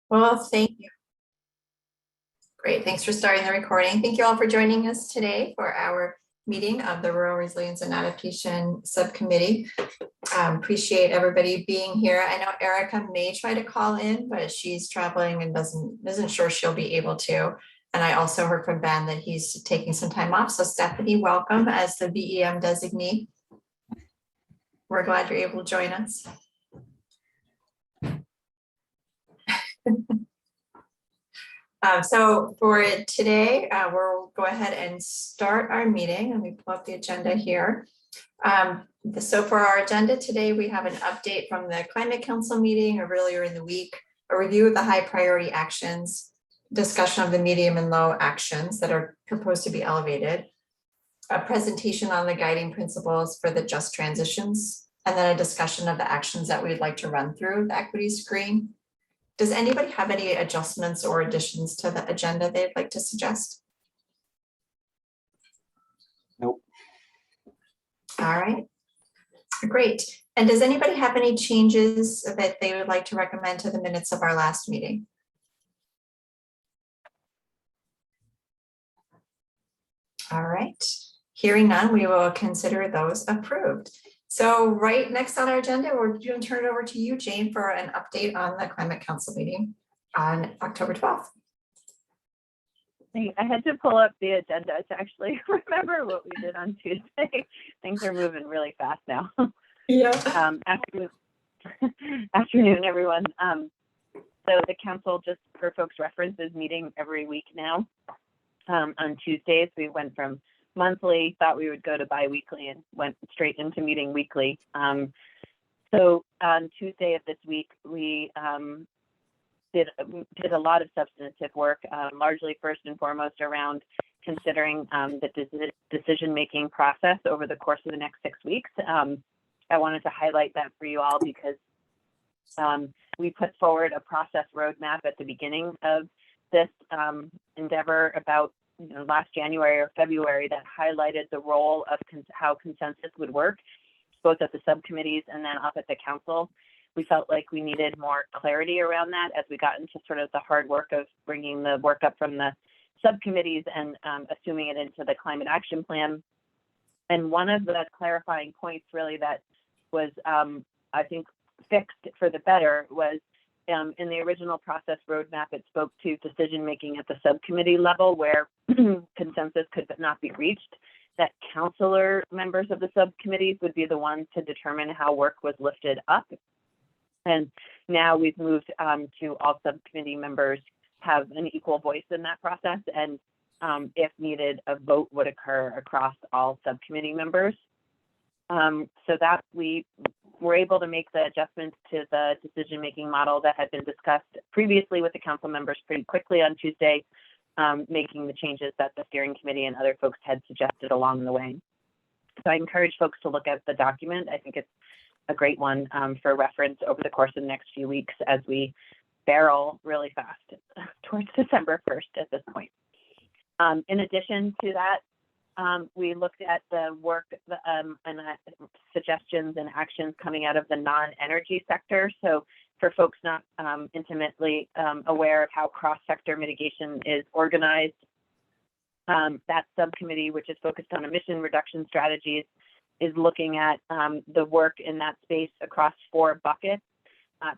Well, thank you. Great. Thanks for starting the recording. Thank you all for joining us today for our meeting of the Rural Resilience and Adaptation Subcommittee. Appreciate everybody being here. I know Erica may try to call in, but she's traveling and isn't sure she'll be able to. And I also heard from Ben that he's taking some time off. So Stephanie, welcome as the BEM designee. We're glad you're able to join us. So for today, we'll go ahead and start our meeting. Let me pull up the agenda here. So for our agenda today, we have an update from the Climate Council meeting earlier in the week, a review of the high priority actions, discussion of the medium and low actions that are proposed to be elevated, a presentation on the guiding principles for the just transitions, and then a discussion of the actions that we'd like to run through the equity screen. Does anybody have any adjustments or additions to the agenda they'd like to suggest? Nope. All right, great. And does anybody have any changes that they would like to recommend to the minutes of our last meeting? All right, hearing none, we will consider those approved. So right next on our agenda, we're going to turn it over to you, Jane, for an update on the Climate Council meeting on October 12th. I had to pull up the agenda to actually remember what we did on Tuesday. Things are moving really fast now. Yeah. Afternoon, everyone. So the council, just for folks' reference, is meeting every week now. On Tuesdays, we went from monthly, thought we would go to bi-weekly, and went straight into meeting weekly. So on Tuesday of this week, we did a lot of substantive work, largely first and foremost around considering the decision-making process over the course of the next 6 weeks. I wanted to highlight that for you all because we put forward a process roadmap at the beginning of this endeavor about last January or February that highlighted the role of how consensus would work, both at the subcommittees and then up at the council. We felt like we needed more clarity around that as we got into sort of the hard work of bringing the work up from the subcommittees and assuming it into the climate action plan. And one of the clarifying points really that was, I think, fixed for the better was in the original process roadmap, it spoke to decision-making at the subcommittee level where consensus could not be reached, that councilor members of the subcommittees would be the ones to determine how work was lifted up. And now we've moved to all subcommittee members have an equal voice in that process. And if needed, a vote would occur across all subcommittee members. So that we were able to make the adjustments to the decision-making model that had been discussed previously with the council members pretty quickly on Tuesday, making the changes that the steering committee and other folks had suggested along the way. So I encourage folks to look at the document. I think it's a great one for reference over the course of the next few weeks as we barrel really fast towards December 1st at this point. In addition to that, we looked at the work and suggestions and actions coming out of the non-energy sector. So for folks not intimately aware of how cross-sector mitigation is organized, that subcommittee, which is focused on emission reduction strategies, is looking at the work in that space across 4 buckets: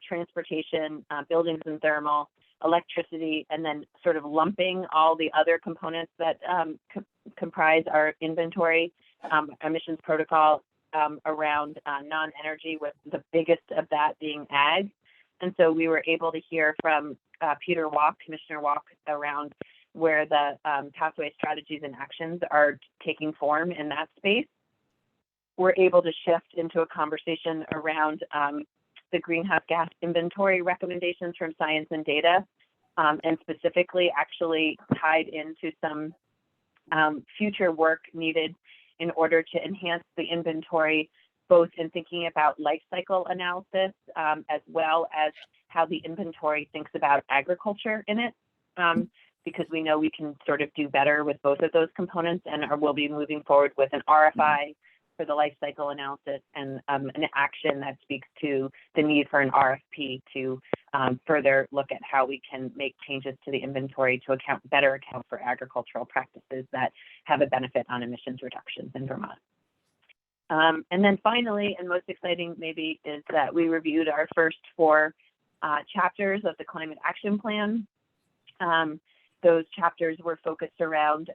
transportation, buildings and thermal, electricity, and then sort of lumping all the other components that comprise our inventory emissions protocol around non-energy, with the biggest of that being ag. And so we were able to hear from Commissioner Walk, around where the pathway strategies and actions are taking form in that space. We're able to shift into a conversation around the greenhouse gas inventory recommendations from science and data, and specifically actually tied into some future work needed in order to enhance the inventory, both in thinking about life cycle analysis, as well as how the inventory thinks about agriculture in it, because we know we can sort of do better with both of those components, and we'll be moving forward with an RFI for the life cycle analysis, and an action that speaks to the need for an RFP to further look at how we can make changes to the inventory to better account for agricultural practices that have a benefit on emissions reductions in Vermont. And then finally, and most exciting maybe, is that we reviewed our first 4 chapters of the Climate Action Plan. Those chapters were focused around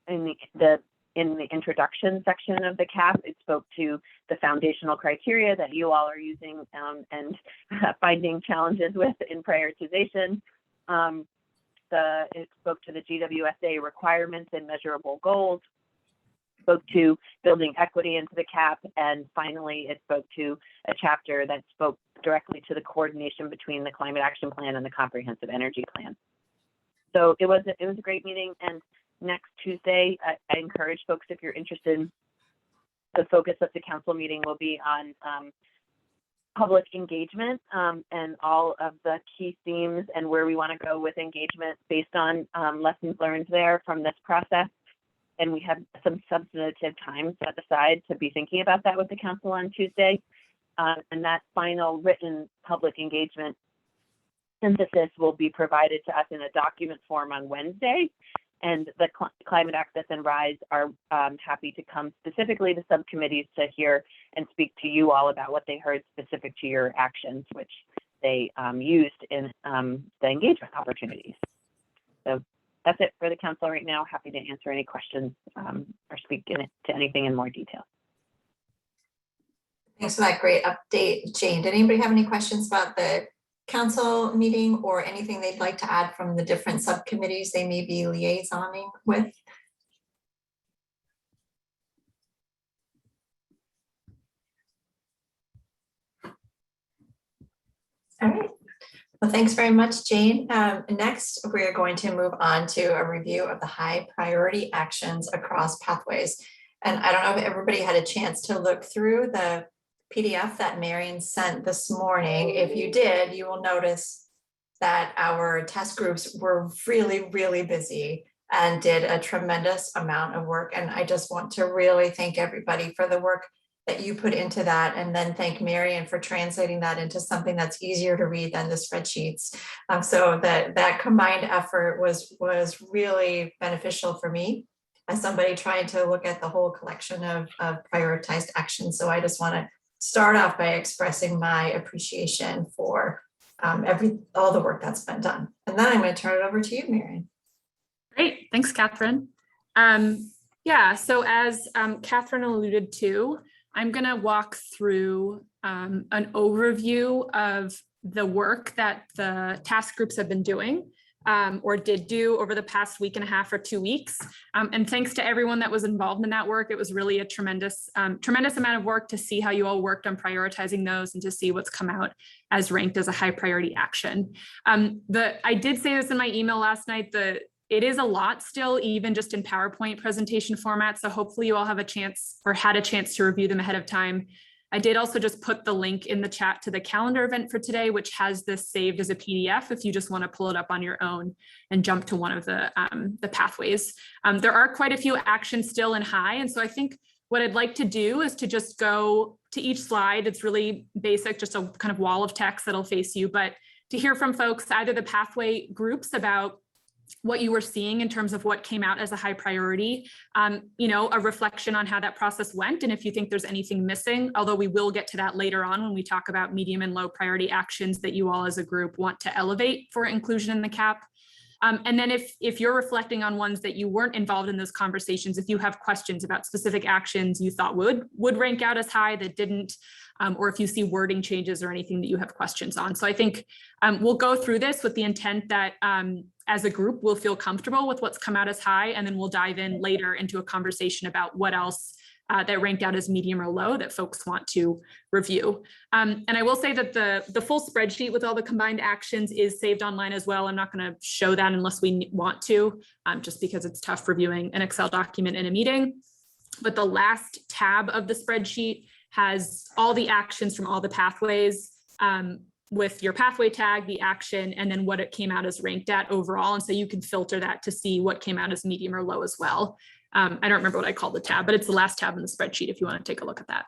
in the introduction section of the CAP. It spoke to the foundational criteria that you all are using and finding challenges with in prioritization. It spoke to the GWSA requirements and measurable goals, spoke to building equity into the CAP, and finally it spoke to a chapter that spoke directly to the coordination between the Climate Action Plan and the Comprehensive Energy Plan. So it was a great meeting, and next Tuesday, I encourage folks, if you're interested, the focus of the council meeting will be on public engagement and all of the key themes and where we want to go with engagement based on lessons learned there from this process. And we have some substantive time set aside to be thinking about that with the council on Tuesday. And that final written public engagement synthesis will be provided to us in a document form on Wednesday. And the Climate Access and RISE are happy to come specifically to subcommittees to hear and speak to you all about what they heard specific to your actions, which they used in the engagement opportunities. So that's it for the council right now. Happy to answer any questions or speak to anything in more detail. Thanks for that great update, Jane. Did anybody have any questions about the council meeting or anything they'd like to add from the different subcommittees they may be liaisoning with? All right. Well, thanks very much, Jane. Next, we're going to move on to a review of the high priority actions across pathways. And I don't know if everybody had a chance to look through the PDF that Marion sent this morning. If you did, you will notice that our task groups were really, really busy and did a tremendous amount of work. And I just want to really thank everybody for the work that you put into that, and then thank Marion for translating that into something that's easier to read than the spreadsheets. So that combined effort was really beneficial for me as somebody trying to look at the whole collection of prioritized actions. So I just want to start off by expressing my appreciation for all the work that's been done. And then I'm going to turn it over to you, Marion. Great, thanks, Catherine. Yeah, so as Catherine alluded to, I'm going to walk through an overview of the work that the task groups have been doing or did do over the past week and a half or 2 weeks. And thanks to everyone that was involved in that work. It was really a tremendous amount of work to see how you all worked on prioritizing those and to see what's come out as ranked as a high priority action. I did say this in my email last night, it is a lot still, even just in PowerPoint presentation format. So hopefully you all have a chance or had a chance to review them ahead of time. I did also just put the link in the chat to the calendar event for today, which has this saved as a PDF if you just want to pull it up on your own and jump to one of the pathways. There are quite a few actions still in high. And so I think what I'd like to do is to just go to each slide. It's really basic, just a kind of wall of text that'll face you, but to hear from folks, either the pathway groups about what you were seeing in terms of what came out as a high priority, a reflection on how that process went. And if you think there's anything missing, although we will get to that later on when we talk about medium and low priority actions that you all as a group want to elevate for inclusion in the CAP. And then if you're reflecting on ones that you weren't involved in those conversations, if you have questions about specific actions you thought would rank out as high that didn't, or if you see wording changes or anything that you have questions on. So I think we'll go through this with the intent that as a group, we'll feel comfortable with what's come out as high, and then we'll dive in later into a conversation about what else that ranked out as medium or low that folks want to review. And I will say that the full spreadsheet with all the combined actions is saved online as well. I'm not going to show that unless we want to, just because it's tough reviewing an Excel document in a meeting. But the last tab of the spreadsheet has all the actions from all the pathways with your pathway tag, the action, and then what it came out as ranked at overall. And so you can filter that to see what came out as medium or low as well. I don't remember what I called the tab, but it's the last tab in the spreadsheet if you want to take a look at that.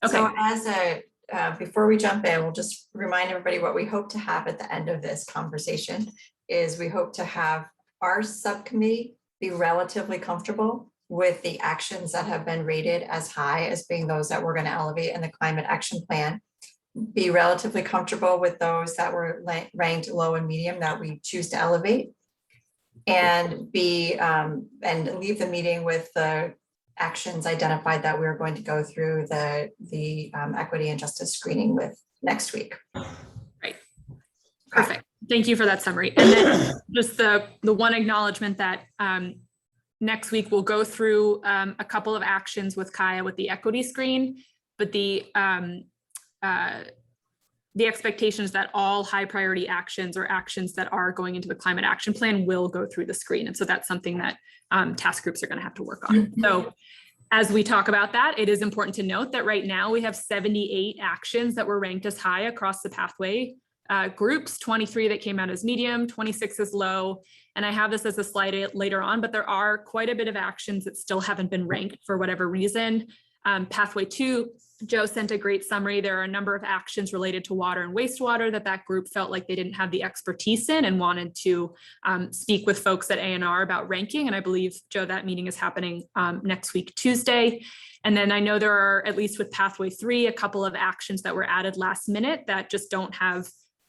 Okay. So as before we jump in, we'll just remind everybody what we hope to have at the end of this conversation is we hope to have our subcommittee be relatively comfortable with the actions that have been rated as high as being those that we're going to elevate in the climate action plan, be relatively comfortable with those that were ranked low and medium that we choose to elevate, and and leave the meeting with the actions identified that we're going to go through the equity and justice screening with next week. Right. Perfect. Thank you for that summary. And then just the one acknowledgement that next week we'll go through a couple of actions with Kaia with the equity screen, but the expectation is that all high priority actions or actions that are going into the climate action plan will go through the screen. And so that's something that task groups are going to have to work on. So as we talk about that, it is important to note that right now we have 78 actions that were ranked as high across the pathway groups, 23 that came out as medium, 26 as low. And I have this as a slide later on, but there are quite a bit of actions that still haven't been ranked for whatever reason. Pathway 2, Joe sent a great summary. There are a number of actions related to water and wastewater that group felt like they didn't have the expertise in and wanted to speak with folks at A&R about ranking. And I believe, Joe, that meeting is happening next week, Tuesday. And then I know there are, at least with Pathway 3, a couple of actions that were added last minute that just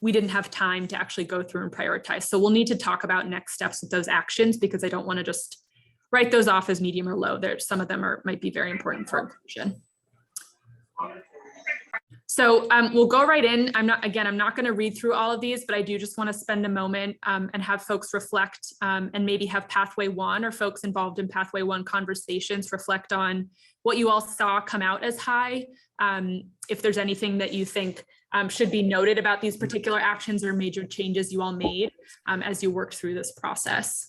we didn't have time to actually go through and prioritize. So we'll need to talk about next steps with those actions because I don't want to just write those off as medium or low. Some of them might be very important for inclusion. So we'll go right in. I'm not going to read through all of these, but I do just want to spend a moment and have folks reflect and maybe have Pathway 1 or folks involved in Pathway 1 conversations reflect on what you all saw come out as high. If there's anything that you think should be noted about these particular actions or major changes you all made as you worked through this process.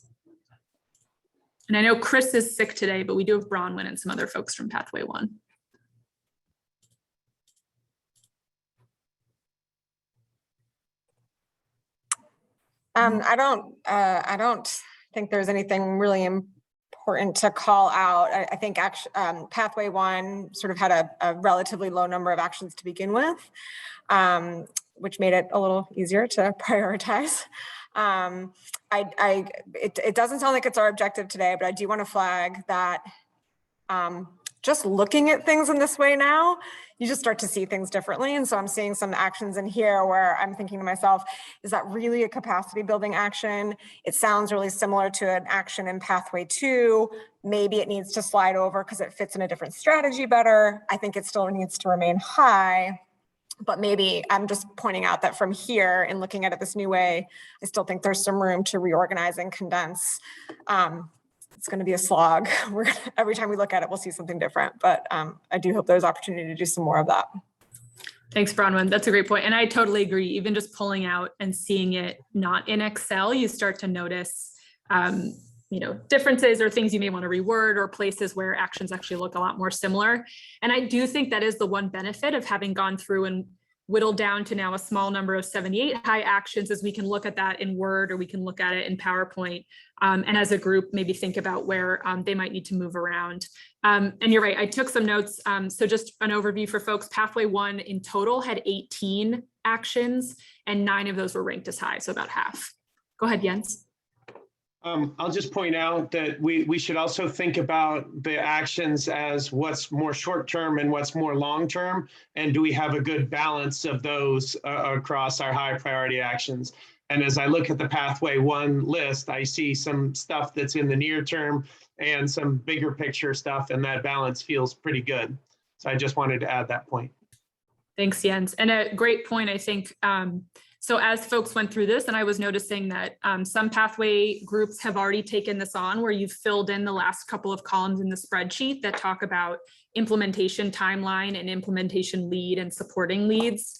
And I know Chris is sick today, but we do have Bronwyn and some other folks from Pathway 1. I don't think there's anything really important to call out. I think Pathway 1 sort of had a relatively low number of actions to begin with, which made it a little easier to prioritize. It doesn't sound like it's our objective today, but I do want to flag that just looking at things in this way now, you just start to see things differently. And so I'm seeing some actions in here where I'm thinking to myself, is that really a capacity building action? It sounds really similar to an action in Pathway 2. Maybe it needs to slide over because it fits in a different strategy better. I think it still needs to remain high. But maybe I'm just pointing out that from here and looking at it this new way, I still think there's some room to reorganize and condense. It's going to be a slog. Every time we look at it, we'll see something different. But I do hope there's opportunity to do some more of that. Thanks, Bronwyn. That's a great point. And I totally agree. Even just pulling out and seeing it not in Excel, you start to notice differences or things you may want to reword or places where actions actually look a lot more similar. And I do think that is the one benefit of having gone through and whittled down to now a small number of 78 high actions, is we can look at that in Word or we can look at it in PowerPoint. And as a group, maybe think about where they might need to move around. And you're right, I took some notes. So just an overview for folks, Pathway 1 in total had 18 actions and 9 of those were ranked as high, so about half. Go ahead, Jens. I'll just point out that we should also think about the actions as what's more short-term and what's more long-term, and do we have a good balance of those across our high priority actions? And as I look at the Pathway 1 list, I see some stuff that's in the near term and some bigger picture stuff, and that balance feels pretty good. So I just wanted to add that point. Thanks, Jens. And a great point, I think. So as folks went through this, and I was noticing that some pathway groups have already taken this on, where you've filled in the last couple of columns in the spreadsheet that talk about implementation timeline and implementation lead and supporting leads,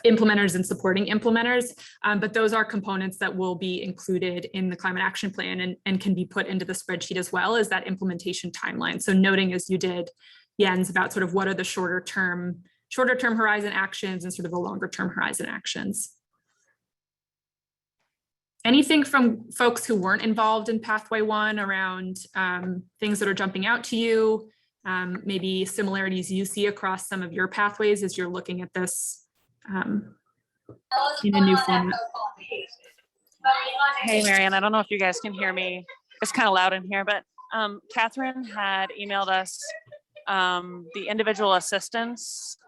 implementers and supporting implementers. But those are components that will be included in the climate action plan and can be put into the spreadsheet as well as that implementation timeline. So noting, as you did, Jens, about sort of what are the shorter term horizon actions and sort of the longer term horizon actions. Anything from folks who weren't involved in Pathway 1 around things that are jumping out to you, maybe similarities you see across some of your pathways as you're looking at this in a new format. Hey, Marianne, I don't know if you guys can hear me. It's kind of loud in here, but Catherine had emailed us the individual assistance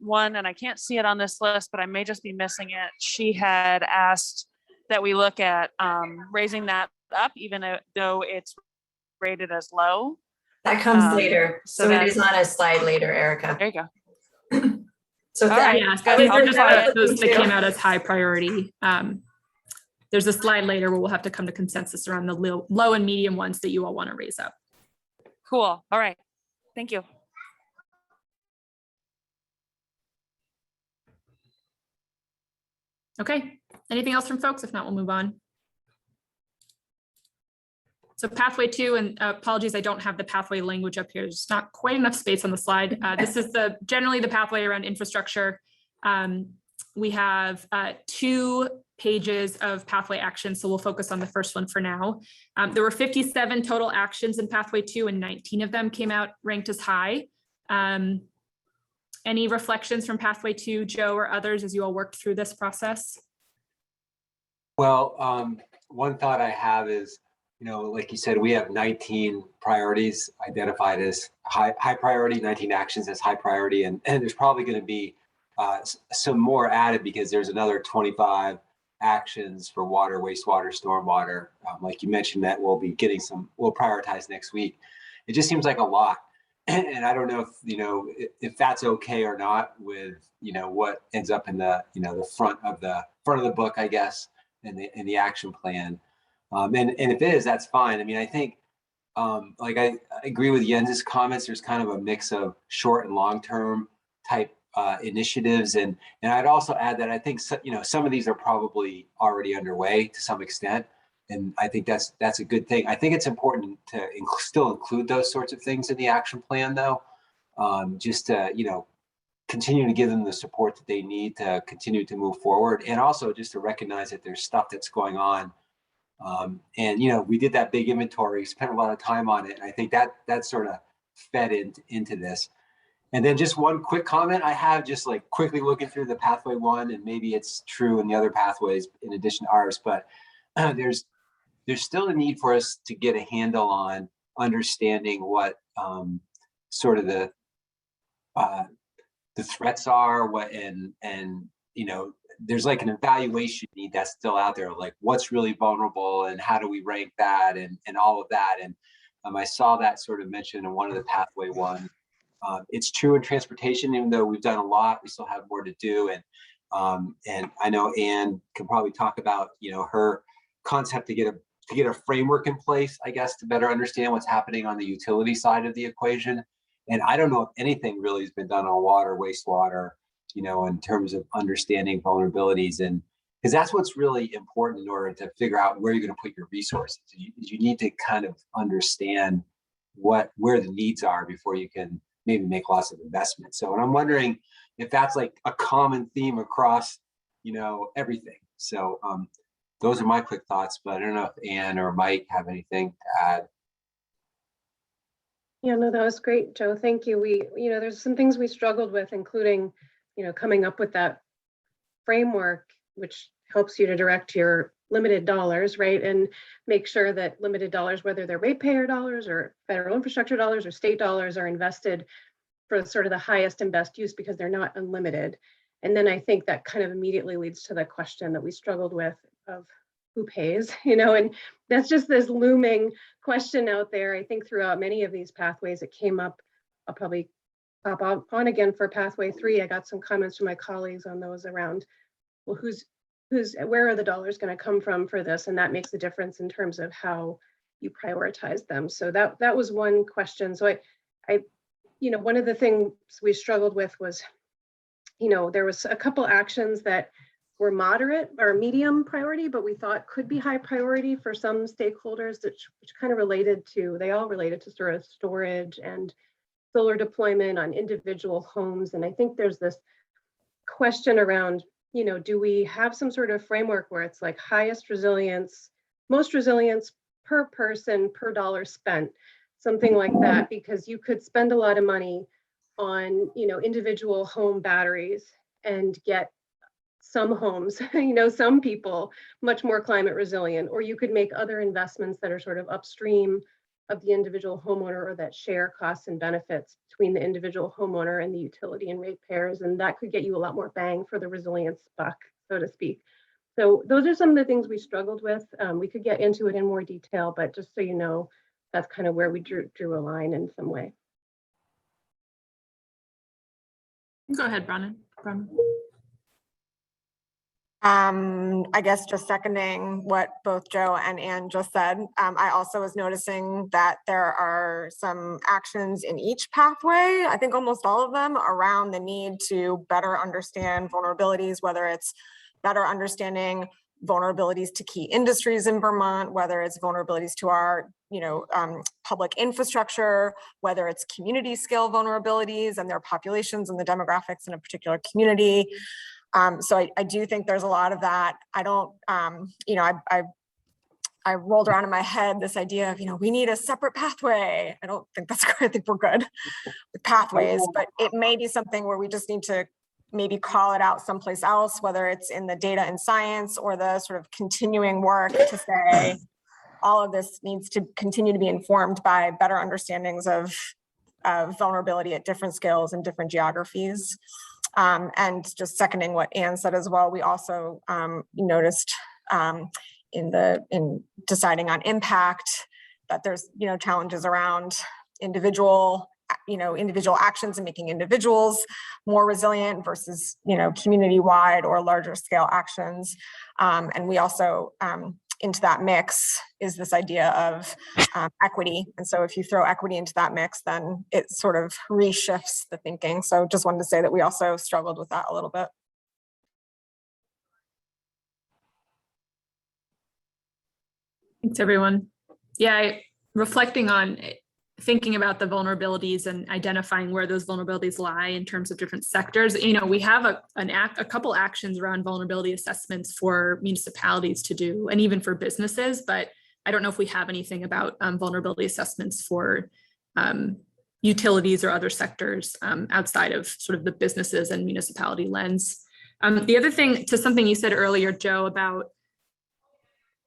one, and I can't see it on this list, but I may just be missing it. She had asked that we look at raising that up, even though it's rated as low. That comes later. so So it that- is on a slide later, Erica. There you go. So All right. Yes, good. these I'll are just just add it. those that came out as high priority. There's a slide later where we'll have to come to consensus around the low and medium ones that you all want to raise up. Cool. All right. Thank you. Okay, anything else from folks? If not, we'll move on. So pathway 2, and apologies, I don't have the pathway language up here. There's not quite enough space on the slide. This is generally the pathway around infrastructure. We have 2 pages of pathway actions, so we'll focus on the first one for now. There were 57 total actions in pathway 2, and 19 of them came out ranked as high. Any reflections from pathway 2, Joe or others, as you all worked through this process? Well, one thought I have is, like you said, we have 19 priorities identified as high priority, 19 actions as high priority, and there's probably going to be some more added because there's another 25 actions for water, wastewater, stormwater. Like you mentioned, that we'll prioritize next week. It just seems like a lot. And I don't know if that's okay or not with, what ends up in the, the front of the book, I guess, in the action plan. And if it is, that's fine. I mean, I think, I agree with Jens's comments. There's kind of a mix of short and long-term type initiatives. And I'd also add that I think, some of these are probably already underway to some extent. And I think that's a good thing. I think it's important to still include those sorts of things in the action plan, though, just to, continue to give them the support that they need to continue to move forward. And also just to recognize that there's stuff that's going on. And, we did that big inventory, spent a lot of time on it. And I think that sort of fed into this. And then just one quick comment I have, just like quickly looking through the pathway 1, and maybe it's true in the other pathways in addition to ours, but there's still a need for us to get a handle on understanding what sort of the threats are, there's like an evaluation need that's still out there, like what's really vulnerable and how do we rank that and all of that. And I saw that sort of mentioned in one of the pathway 1. It's true in transportation, even though we've done a lot, we still have more to do. And I know Anne can probably talk about, her concept to get a framework in place, I guess, to better understand what's happening on the utility side of the equation. And I don't know if anything really has been done on water, wastewater, in terms of understanding vulnerabilities. And because that's what's really important in order to figure out where you're going to put your resources. You need to kind of understand where the needs are before you can maybe make lots of investments. So, and I'm wondering if that's like a common theme across, everything. So those are my quick thoughts, but I don't know if Anne or Mike have anything to add. Yeah, no, that was great, Joe. Thank you. There's some things we struggled with, including, coming up with that framework, which helps you to direct your limited dollars, right? And make sure that limited dollars, whether they're ratepayer dollars or federal infrastructure dollars or state dollars, are invested for sort of the highest and best use, because they're not unlimited. And then I think that kind of immediately leads to the question that we struggled with of who pays, and that's just this looming question out there. I think throughout many of these pathways, it came up. I'll probably pop on again for pathway 3. I got some comments from my colleagues on those around, well, where are the dollars going to come from for this? And that makes a difference in terms of how you prioritize them. So that was one question. So I one of the things we struggled with was, there was a couple actions that were moderate or medium priority, but we thought could be high priority for some stakeholders, which kind of they all related to sort of storage and solar deployment on individual homes. And I think there's this question around do we have some sort of framework where it's like highest resilience, most resilience per person per dollar spent, something like that, because you could spend a lot of money on, individual home batteries and get some homes, some people much more climate resilient, or you could make other investments that are sort of upstream of the individual homeowner, or that share costs and benefits between the individual homeowner and the utility and ratepayers. And that could get you a lot more bang for the resilience buck, so to speak. So those are some of the things we struggled with. We could get into it in more detail, but just so you know, that's kind of where we drew a line in some way. Go ahead, Bronwyn. I guess just seconding what both Joe and Ann just said. I also was noticing that there are some actions in each pathway, I think almost all of them, around the need to better understand vulnerabilities, whether it's better understanding vulnerabilities to key industries in Vermont, whether it's vulnerabilities to our public infrastructure, whether it's community scale vulnerabilities and their populations and the demographics in a particular community. So I do think there's a lot of that. I don't, I rolled around in my head this idea of, we need a separate pathway. I don't think that's good. I think we're good with pathways, but it may be something where we just need to maybe call it out someplace else, whether it's in the data and science or the sort of continuing work to say all of this needs to continue to be informed by better understandings of vulnerability at different scales and different geographies. And just seconding what Ann said as well, we also noticed in deciding on impact that there's challenges around individual actions and making individuals more resilient versus community-wide or larger scale actions. And we also into that mix is this idea of equity. And so if you throw equity into that mix, then it sort of reshifts the thinking. So just wanted to say that we also struggled with that a little bit. Thanks, everyone. Yeah, reflecting on thinking about the vulnerabilities and identifying where those vulnerabilities lie in terms of different sectors. We have a couple actions around vulnerability assessments for municipalities to do, and even for businesses, but I don't know if we have anything about vulnerability assessments for utilities or other sectors outside of sort of the businesses and municipality lens. The other thing, to something you said earlier, Joe, about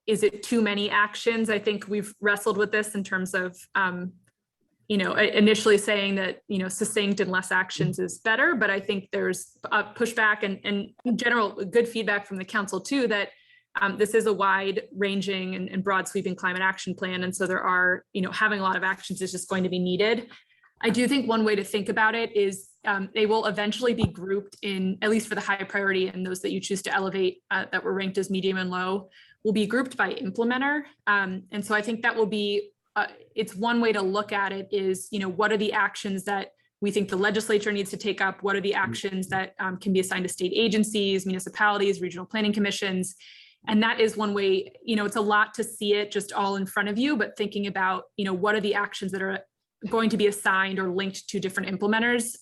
is it too many actions? I think we've wrestled with this in terms of initially saying that, succinct and less actions is better, but I think there's a pushback and in general, good feedback from the council too, that this is a wide ranging and broad sweeping climate action plan. And so there are, having a lot of actions is just going to be needed. I do think one way to think about it is they will eventually be grouped in, at least for the high priority and those that you choose to elevate that were ranked as medium and low, will be grouped by implementer. And so I think that will be, it's one way to look at it is, what are the actions that we think the legislature needs to take up? What are the actions that can be assigned to state agencies, municipalities, regional planning commissions? And that is one way, it's a lot to see it just all in front of you, but thinking about, what are the actions that are going to be assigned or linked to different implementers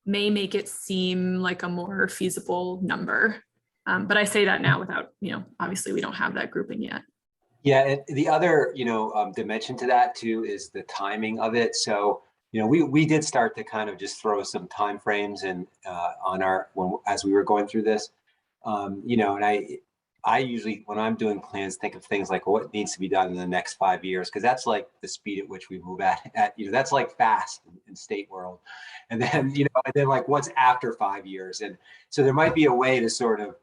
may make it seem like a more feasible number. But I say that now without, obviously we don't have that grouping yet. Yeah, and the other, dimension to that too is the timing of it. So, we did start to kind of just throw some time frames and as we were going through this, and I usually, when I'm doing plans, think of things like what needs to be done in the next 5 years, because that's like the speed at which we move at that's like fast in state world. And then, and then like what's after 5 years. And so there might be a way to sort of,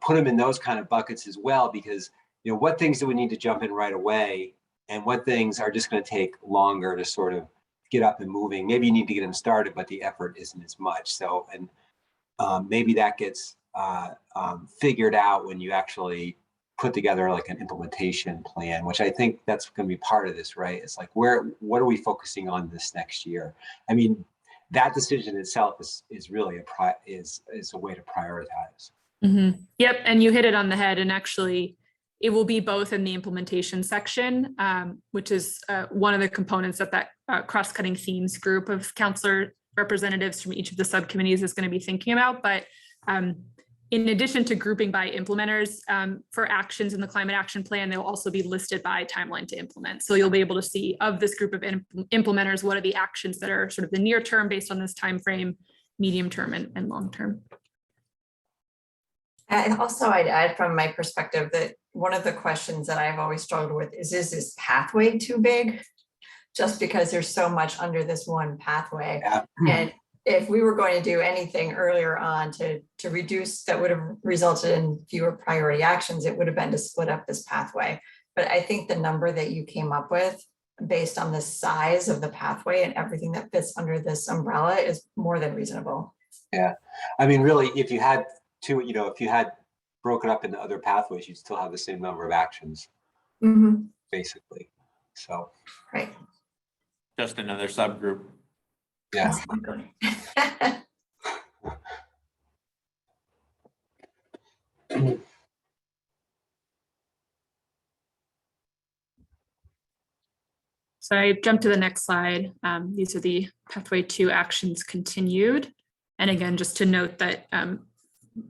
put them in those kind of buckets as well, because what things do we need to jump in right away and what things are just going to take longer to sort of get up and moving. Maybe you need to get them started, but the effort isn't as much. So, and maybe that gets figured out when you actually put together like an implementation plan, which I think that's going to be part of this, right? It's like, what are we focusing on this next year? I mean, that decision itself is really a way to prioritize. Mm-hmm. Yep, and you hit it on the head, and actually it will be both in the implementation section, which is one of the components that cross-cutting themes group of counselor representatives from each of the subcommittees is going to be thinking about. But In addition to grouping by implementers, for actions in the climate action plan, they'll also be listed by timeline to implement. So you'll be able to see of this group of implementers, what are the actions that are sort of the near term based on this time frame, medium term and long term. And also I'd add from my perspective that one of the questions that I've always struggled with is this pathway too big? Just because there's so much under this one pathway. Yeah. And if we were going to do anything earlier on to reduce, that would have resulted in fewer priority actions, it would have been to split up this pathway. But I think the number that you came up with based on the size of the pathway and everything that fits under this umbrella is more than reasonable. Yeah, I mean, really, if you had two, if you had broken up into other pathways, you'd still have the same number of actions, basically. So, Right. Just another subgroup. yeah. Exactly. So I jumped to the next slide. These are the pathway 2 actions continued. And again, just to note that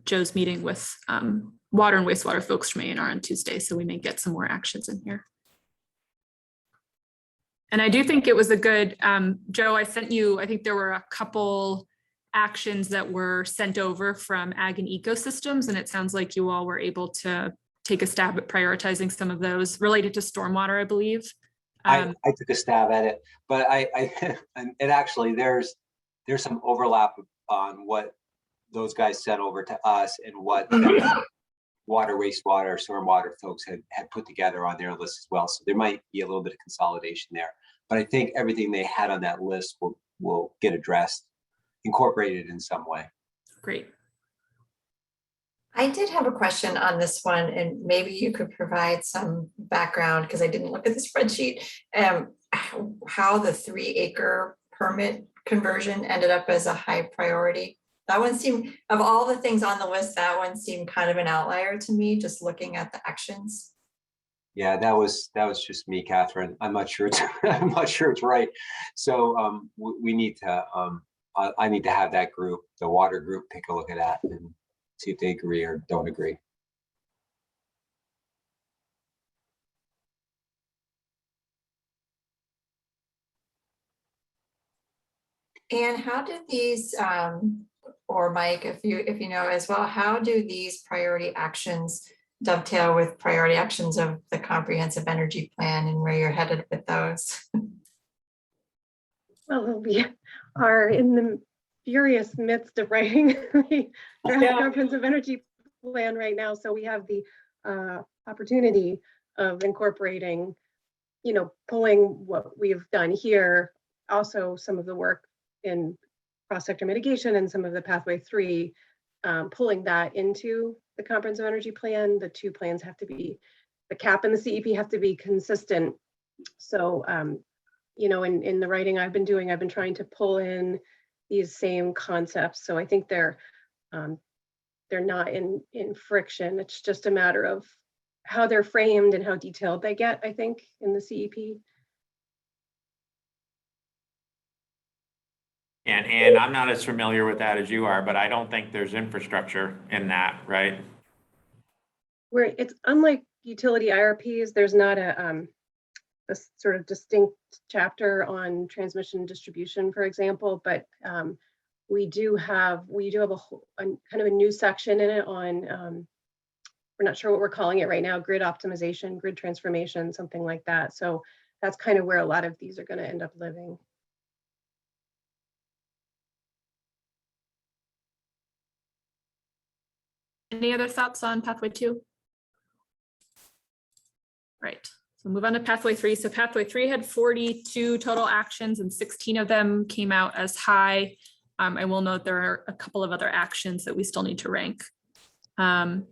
Joe's meeting with water and wastewater folks from A&R on Tuesday, so we may get some more actions in here. And I do think it was a good, Joe, I sent you, I think there were a couple actions that were sent over from Ag and Ecosystems, and it sounds like you all were able to take a stab at prioritizing some of those related to stormwater, I believe. I took a stab at it, but and actually there's some overlap on what those guys sent over to us and what water, wastewater, stormwater folks had put together on their list as well. So there might be a little bit of consolidation there, but I think everything they had on that list will get addressed, incorporated in some way. Great. I did have a question on this one, and maybe you could provide some background because I didn't look at the spreadsheet. How the 3-acre permit conversion ended up as a high priority. That one seemed, of all the things on the list, that one seemed kind of an outlier to me, just looking at the actions. Yeah, that was just me, Catherine. I'm not sure it's I'm not sure it's right. So we need to I need to have that group, the water group, take a look at that and see if they agree or don't agree. And how do these, or Mike, if you know as well, how do these priority actions dovetail with priority actions of the comprehensive energy plan and where you're headed with those? Well, we are in the furious midst of writing the draft comprehensive energy plan right now. So we have the opportunity of incorporating, pulling what we've done here, also some of the work in cross-sector mitigation and some of the pathway 3, pulling that into the comprehensive energy plan. The two plans have to be, the CAP and the CEP have to be consistent. So, in the writing I've been doing, I've been trying to pull in these same concepts. So I think they're not in friction. It's just a matter of how they're framed and how detailed they get, I think, in the CEP. And I'm not as familiar with that as you are, but I don't think there's infrastructure in that, right? Where it's unlike utility IRPs, there's not a sort of distinct chapter on transmission and distribution, for example, but we do have a whole, kind of a new section in it on, we're not sure what we're calling it right now, grid optimization, grid transformation, something like that. So that's kind of where a lot of these are going to end up living. Any other thoughts on pathway 2? Right, so move on to pathway 3. So pathway 3 had 42 total actions and 16 of them came out as high. I will note there are a couple of other actions that we still need to rank. Anne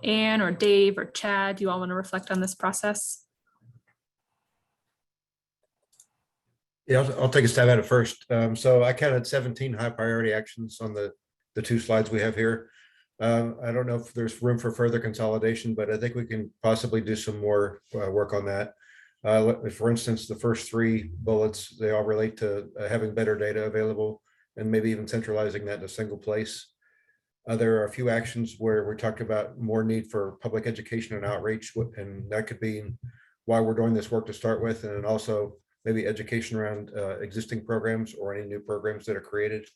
or Dave or Chad, do you all want to reflect on this process? Yeah, I'll take a stab at it first. So I counted 17 high priority actions on the 2 slides we have here. I don't know if there's room for further consolidation, but I think we can possibly do some more work on that. For instance, the first 3 bullets, they all relate to having better data available and maybe even centralizing that in a single place. There are a few actions where we talked about more need for public education and outreach, and that could be why we're doing this work to start with, and also maybe education around existing programs or any new programs that are created.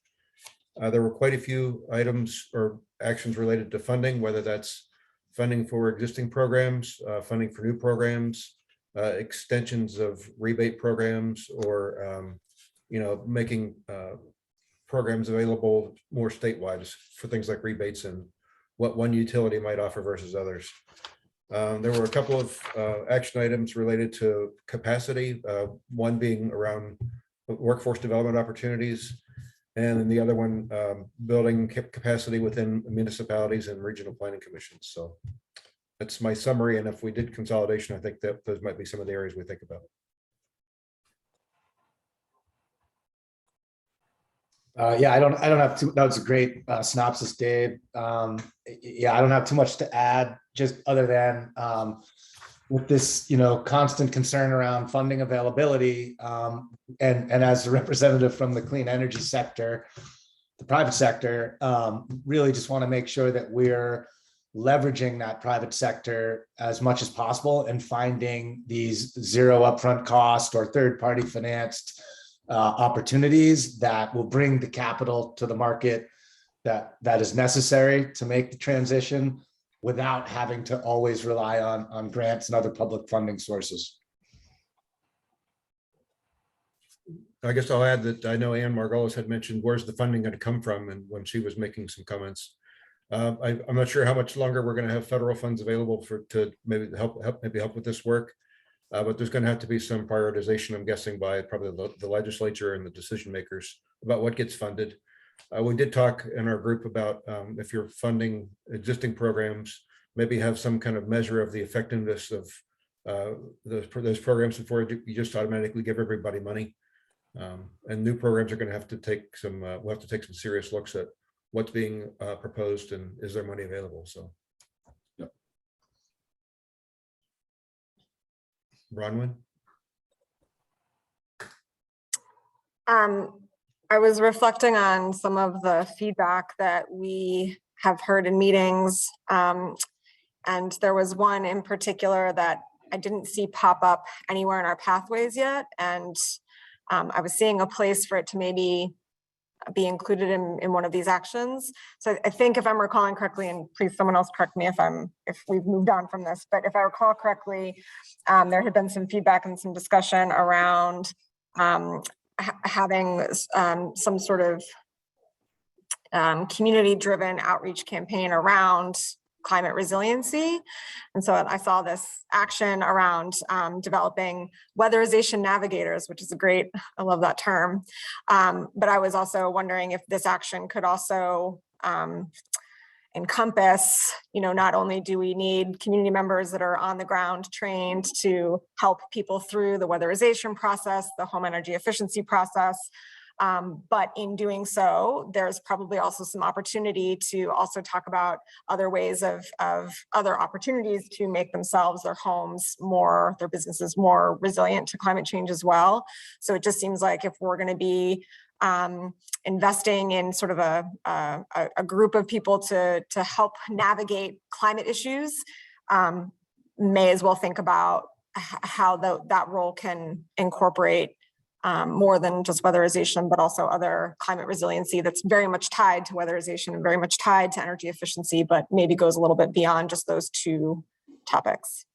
There were quite a few items or actions related to funding, whether that's funding for existing programs, funding for new programs, extensions of rebate programs, or making programs available more statewide for things like rebates and what one utility might offer versus others. There were a couple of action items related to capacity, one being around workforce development opportunities, and then the other one building capacity within municipalities and regional planning commissions. So that's my summary. And if we did consolidation, I think that those might be some of the areas we think about. Yeah, I don't have too, that was a great synopsis, Dave. Yeah, I don't have too much to add, just other than with this, constant concern around funding availability, and as a representative from the clean energy sector, the private sector, really just want to make sure that we're leveraging that private sector as much as possible and finding these zero upfront cost or third-party financed opportunities that will bring the capital to the market that is necessary to make the transition without having to always rely on grants and other public funding sources. I guess I'll add that I know Ann Margolis had mentioned where's the funding going to come from, and when she was making some comments. I'm not sure how much longer we're going to have federal funds available to maybe help with this work, but there's going to have to be some prioritization, I'm guessing, by probably the legislature and the decision makers about what gets funded. We did talk in our group about if you're funding existing programs, maybe have some kind of measure of the effectiveness of those programs before you just automatically give everybody money. And new programs are going to have to take some, we'll have to take some serious looks at what's being proposed and is there money available. So, yeah. Bronwyn? I was reflecting on some of the feedback that we have heard in meetings. And there was one in particular that I didn't see pop up anywhere in our pathways yet. And I was seeing a place for it to maybe be included in one of these actions. So I think if I'm recalling correctly, and please someone else correct me if we've moved on from this, but if I recall correctly, there had been some feedback and some discussion around having some sort of community-driven outreach campaign around climate resiliency. And so I saw this action around developing weatherization navigators, which is a great, I love that term. But I was also wondering if this action could also encompass, not only do we need community members that are on the ground trained to help people through the weatherization process, the home energy efficiency process, but in doing so, there's probably also some opportunity to also talk about other ways of other opportunities to make themselves, their homes more, their businesses more resilient to climate change as well. So it just seems like if we're going to be investing in sort of a group of people to help navigate climate issues, may as well think about how that role can incorporate more than just weatherization, but also other climate resiliency that's very much tied to weatherization and very much tied to energy efficiency, but maybe goes a little bit beyond just those two topics.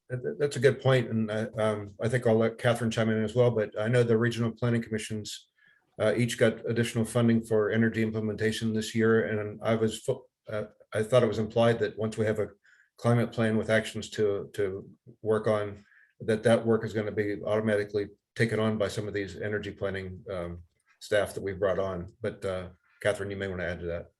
That's a good point, and I think I'll let Catherine chime in as well, but I know the regional planning commissions each got additional funding for energy implementation this year, and I thought it was implied that once we have a climate plan with actions to work on, that work is going to be automatically taken on by some of these energy planning staff that we've brought on. But Catherine, you may want to add to that.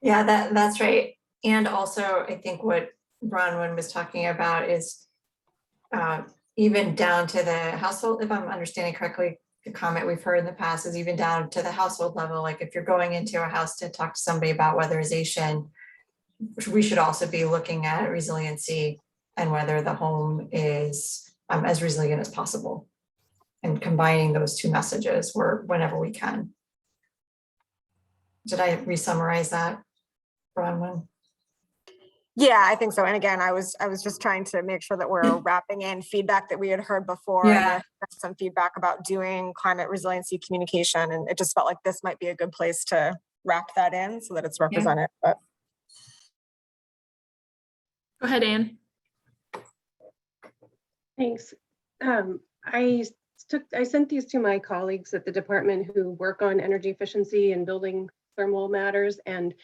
Yeah, that's right. And also, I think what Bronwyn was talking about is even down to the household, if I'm understanding correctly, the comment we've heard in the past is even down to the household level. Like if you're going into a house to talk to somebody about weatherization, we should also be looking at resiliency and whether the home is as resilient as possible. and combining those two messages whenever we can. Did I re-summarize that, Bronwyn? Yeah, I think so. And again, I was just trying to make sure that we're wrapping in feedback that we had heard before. And Yeah. some feedback about doing climate resiliency communication. And it just felt like this might be a good place to wrap that in so that it's represented. But Go ahead, Anne. Thanks. I sent these to my colleagues at the department who work on energy efficiency and building thermal matters, and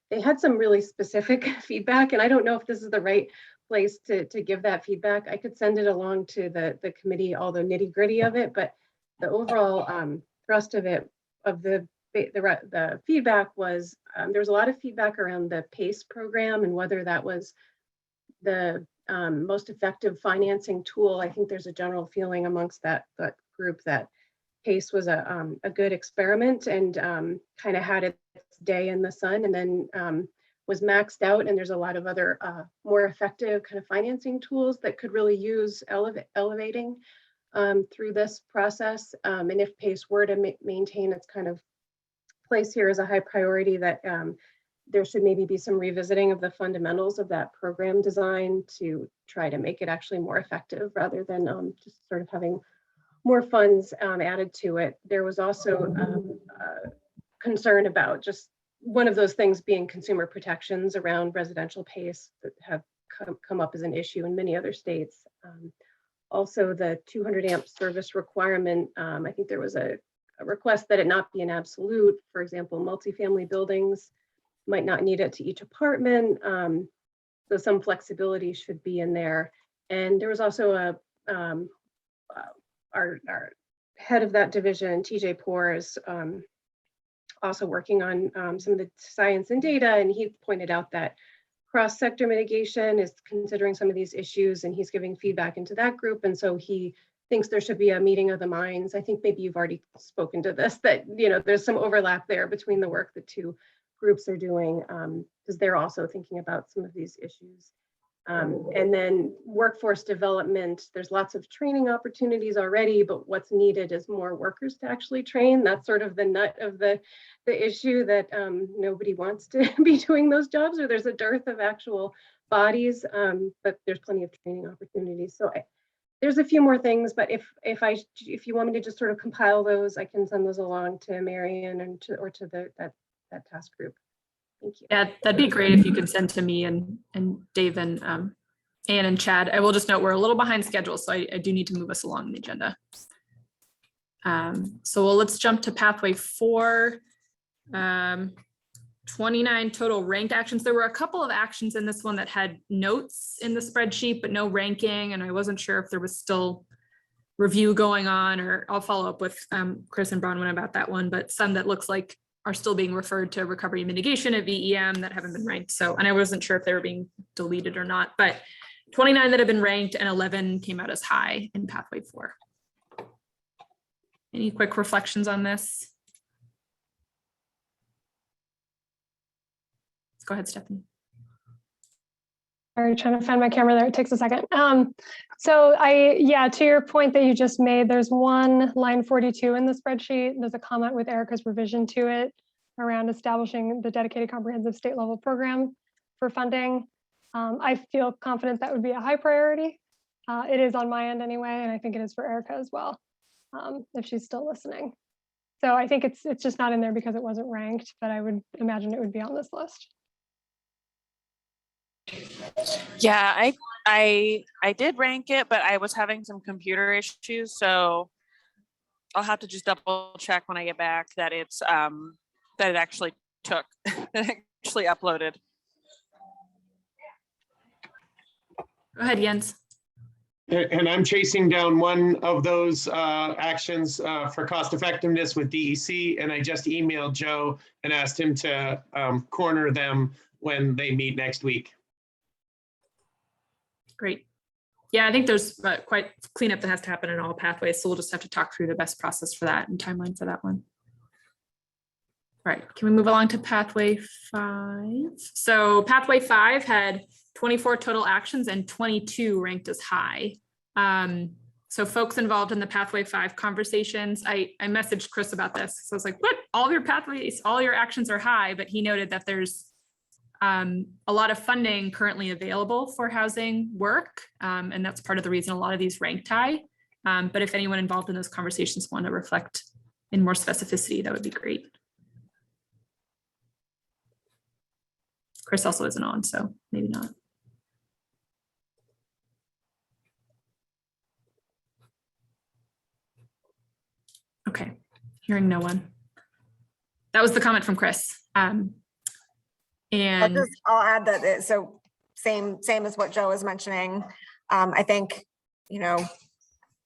they had some really specific feedback. And I don't know if this is the right place to give that feedback. I could send it along to the committee, all the nitty gritty of it, but the overall thrust of it, of the feedback was, there was a lot of feedback around the PACE program and whether that was the most effective financing tool. I think there's a general feeling amongst that group that PACE was a good experiment and kind of had its day in the sun, and then was maxed out. And there's a lot of other more effective kind of financing tools that could really use elevating through this process. And if PACE were to maintain its kind of place here as a high priority, that there should maybe be some revisiting of the fundamentals of that program design to try to make it actually more effective rather than just sort of having more funds added to it. There was also concern about just one of those things being consumer protections around residential PACE that have come up as an issue in many other states. Also, the 200 amp service requirement, I think there was a request that it not be an absolute. For example, multifamily buildings might not need it to each apartment. So some flexibility should be in there. And there was also our head of that division, TJ Poor, is also working on some of the science and data. And he pointed out that cross-sector mitigation is considering some of these issues, and he's giving feedback into that group. And so he thinks there should be a meeting of the minds. I think maybe you've already spoken to this, that, you know, there's some overlap there between the work the two groups are doing, because they're also thinking about some of these issues. And then workforce development, there's lots of training opportunities already, but what's needed is more workers to actually train. That's sort of the nut of the issue, that nobody wants to be doing those jobs, or there's a dearth of actual bodies, but there's plenty of training opportunities. So there's a few more things, but if you want me to just sort of compile those, I can send those along to Marion and to that task group. Thank you. Yeah, that'd be great if you could send to me and Dave and Anne and Chad. I will just note we're a little behind schedule, so I do need to move us along the agenda. So let's jump to pathway 4. 29 total ranked actions. There were a couple of actions in this one that had notes in the spreadsheet, but no ranking. And I wasn't sure if there was still review going on, or I'll follow up with Chris and Bronwyn about that one, but some that looks like are still being referred to recovery and mitigation at VEM that haven't been ranked. So, and I wasn't sure if they were being deleted or not, but 29 that have been ranked and 11 came out as high in pathway 4. Any quick reflections on this? Go ahead, Stephanie. Sorry, trying to find my camera there. It takes a second. So to your point that you just made, there's one line 42 in the spreadsheet. There's a comment with Erica's revision to it around establishing the dedicated comprehensive state level program for funding. I feel confident that would be a high priority. It is on my end anyway, and I think it is for Erica as well, if she's still listening. So I think it's just not in there because it wasn't ranked, but I would imagine it would be on this list. Yeah, I did rank it, but I was having some computer issues, so I'll have to just double check when I get back that it's that it actually took, that actually uploaded. Go ahead, Jens. And I'm chasing down one of those actions for cost effectiveness with DEC, and I just emailed Joe and asked him to corner them when they meet next week. Great. Yeah, I think there's quite cleanup that has to happen in all pathways. So we'll just have to talk through the best process for that and timeline for that one. All right, can we move along to pathway 5? So pathway 5 had 24 total actions and 22 ranked as high. So folks involved in the Pathway 5 conversations, I messaged Chris about this. So I was like, what? All your pathways, all your actions are high, but he noted that there's a lot of funding currently available for housing work. And that's part of the reason a lot of these ranked high. But if anyone involved in those conversations want to reflect in more specificity, that would be great. Chris also isn't on, so maybe not. Okay, hearing no one. That was the comment from Chris. And I'll add that, so same as what Joe was mentioning. I think, you know,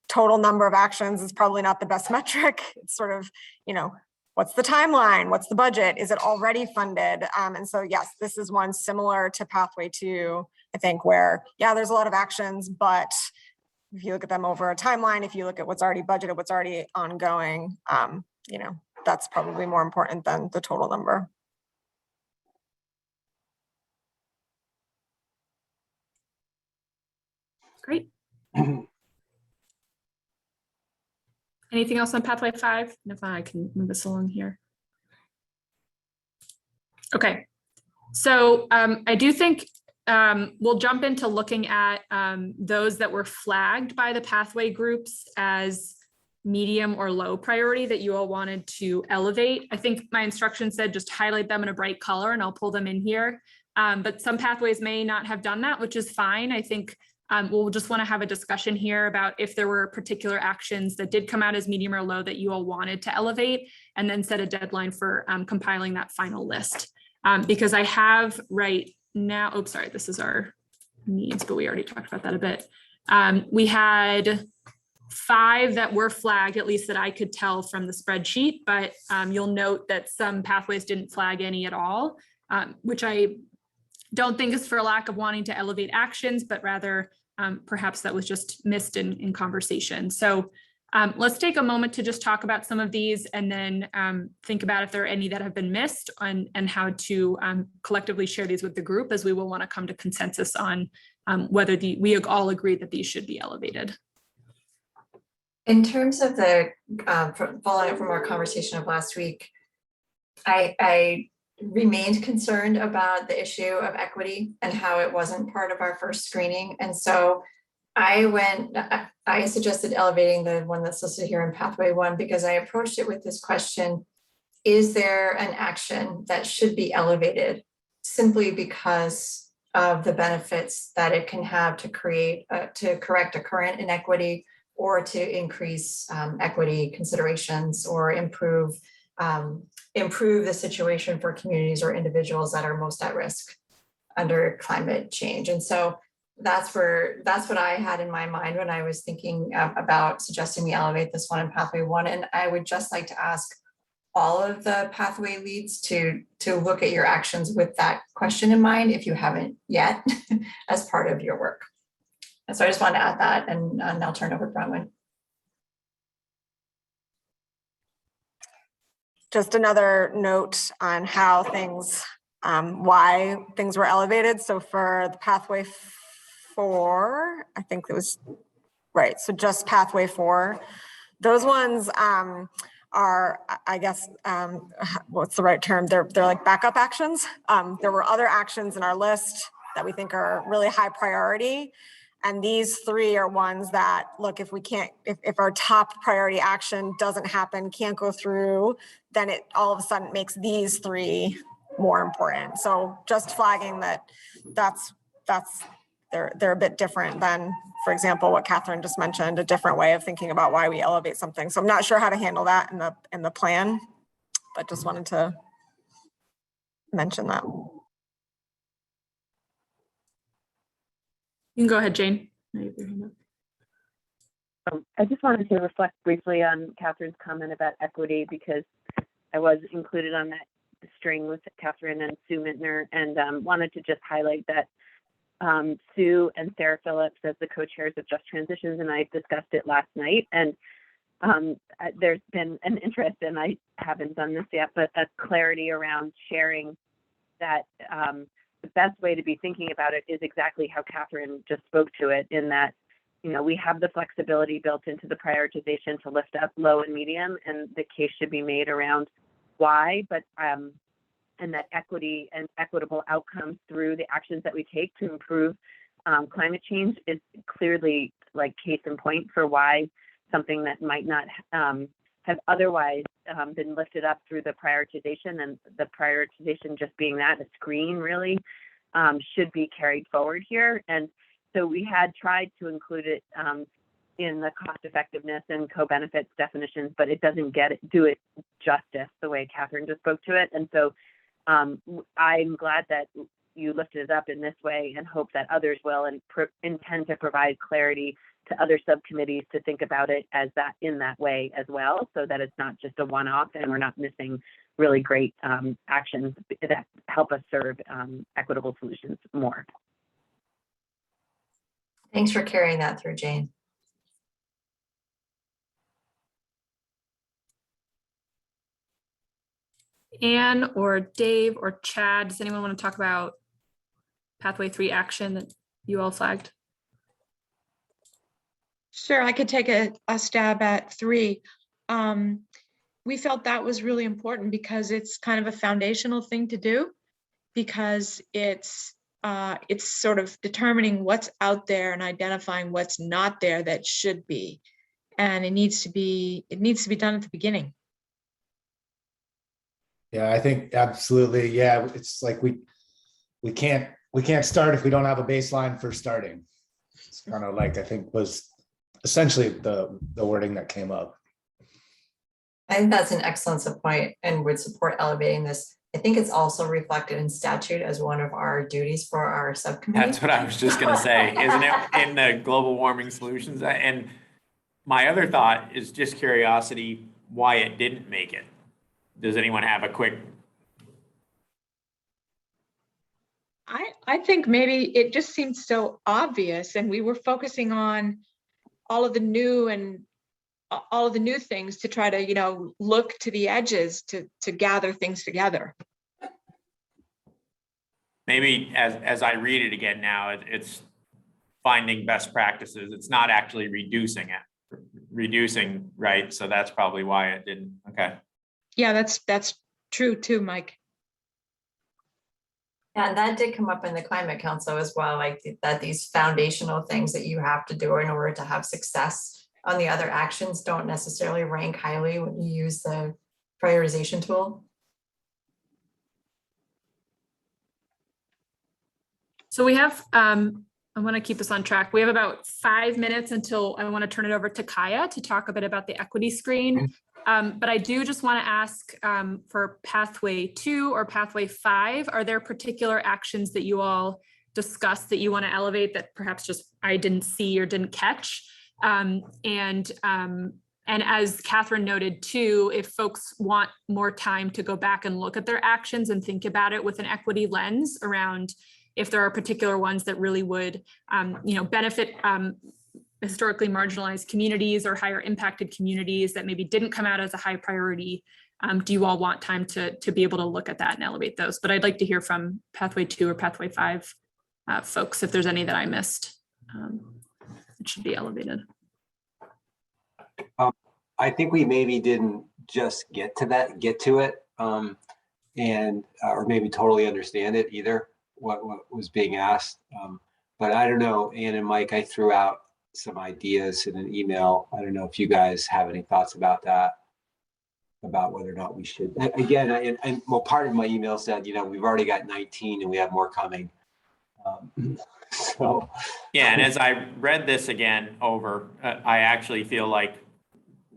total number of actions is probably not the best metric. It's sort of, you know, what's the timeline? What's the budget? Is it already funded? And so, yes, this is one similar to Pathway 2, I think, where, yeah, there's a lot of actions, but if you look at them over a timeline, if you look at what's already budgeted, what's already ongoing, you know, that's probably more important than the total number. great. Anything else on Pathway 5? And if I can move us along here. Okay, so I do think we'll jump into looking at those that were flagged by the pathway groups as medium or low priority that you all wanted to elevate. I think my instruction said just highlight them in a bright color and I'll pull them in here. But some pathways may not have done that, which is fine. I think we'll just want to have a discussion here about if there were particular actions that did come out as medium or low that you all wanted to elevate, and then set a deadline for compiling that final list. Because I have right now, oh, sorry, this is our needs, but we already talked about that a bit. We had 5 that were flagged, at least that I could tell from the spreadsheet, but you'll note that some pathways didn't flag any at all, which I don't think is for lack of wanting to elevate actions, but rather perhaps that was just missed in conversation. So let's take a moment to just talk about some of these and then think about if there are any that have been missed and how to collectively share these with the group, as we will want to come to consensus on whether we all agree that these should be elevated. In terms of the, following up from our conversation of last week, I remained concerned about the issue of equity and how it wasn't part of our first screening. And so I suggested elevating the one that's listed here in Pathway 1, because I approached it with this question: is there an action that should be elevated simply because of the benefits that it can have to create, to correct a current inequity, or to increase equity considerations, or improve the situation for communities or individuals that are most at risk under climate change? And so that's what I had in my mind when I was thinking about suggesting we elevate this one in Pathway 1. And I would just like to ask all of the pathway leads to look at your actions with that question in mind, if you haven't yet, as part of your work. And so I just wanted to add that, and I'll turn over to Bronwyn. Just another note on how things, why things were elevated. So for the Pathway 4, I think it was, right, so just Pathway 4, those ones are, I guess, what's the right term? They're like backup actions. There were other actions in our list that we think are really high priority. And these 3 are ones that, look, if we can't, if our top priority action doesn't happen, can't go through, then it all of a sudden makes these 3 more important. So just flagging that they're a bit different than, for example, what Catherine just mentioned, a different way of thinking about why we elevate something. So I'm not sure how to handle that in the plan, but just wanted to mention that. You can go ahead, Jane. I just wanted to reflect briefly on Catherine's comment about equity, because I was included on that string with Catherine and Sue Mintner, and wanted to just highlight that Sue and Sarah Phillips, as the co-chairs of Just Transitions, and I discussed it last night, and there's been an interest, and I haven't done this yet, but a clarity around sharing that the best way to be thinking about it is exactly how Catherine just spoke to it, in that we have the flexibility built into the prioritization to lift up low and medium, and the case should be made around why, but and that equity and equitable outcomes through the actions that we take to improve climate change is clearly like case in point for why something that might not have otherwise been lifted up through the prioritization, and the prioritization just being that, a screen really, should be carried forward here. And so we had tried to include it in the cost effectiveness and co-benefits definitions, but it doesn't do it justice the way Catherine just spoke to it. And so I'm glad that you lifted it up in this way, and hope that others will, and intend to provide clarity to other subcommittees to think about it as that in that way as well, so that it's not just a one-off and we're not missing really great actions that help us serve equitable solutions more. Thanks for carrying that through, Jane. Anne or Dave or Chad, does anyone want to talk about pathway 3 action that you all flagged? Sure, I could take a stab at 3. We felt that was really important because it's kind of a foundational thing to do, because it's sort of determining what's out there and identifying what's not there that should be, and it needs to be done at the beginning. Yeah, I think absolutely. Yeah, it's like we can't start if we don't have a baseline for starting. It's kind of like, I think, was essentially the wording that came up. I think that's an excellent point and would support elevating this. I think it's also reflected in statute as one of our duties for our subcommittee. That's what I was just going to say, isn't it, in the global warming solutions? And my other thought is just curiosity why it didn't make it. Does anyone have a quick? I think maybe it just seemed so obvious, and we were focusing on all of the new things to try to, look to the edges to gather things together. Maybe as I read it again now, it's finding best practices. It's not actually reducing, right? So that's probably why it didn't. Okay. Yeah, that's true too, Mike. And that did come up in the Climate Council as well, like that these foundational things that you have to do in order to have success on the other actions don't necessarily rank highly when you use the prioritization tool. So we have, I want to keep us on track. We have about 5 minutes until I want to turn it over to Kaia to talk a bit about the equity screen. But I do just want to ask for pathway 2 or pathway 5, are there particular actions that you all discussed that you want to elevate that perhaps just I didn't see or didn't catch? And as Catherine noted too, if folks want more time to go back and look at their actions and think about it with an equity lens around if there are particular ones that really would, benefit historically marginalized communities or higher impacted communities that maybe didn't come out as a high priority, do you all want time to be able to look at that and elevate those? But I'd like to hear from pathway 2 or pathway 5 folks, if there's any that I missed. It should be elevated. I think we maybe didn't just get to it, and or maybe totally understand it either, what was being asked. But I don't know, Ann and Mike, I threw out some ideas in an email. I don't know if you guys have any thoughts about that, about whether or not we should. Again, well, part of my email said, we've already got 19 and we have more coming. So yeah, and as I read this again over, I actually feel like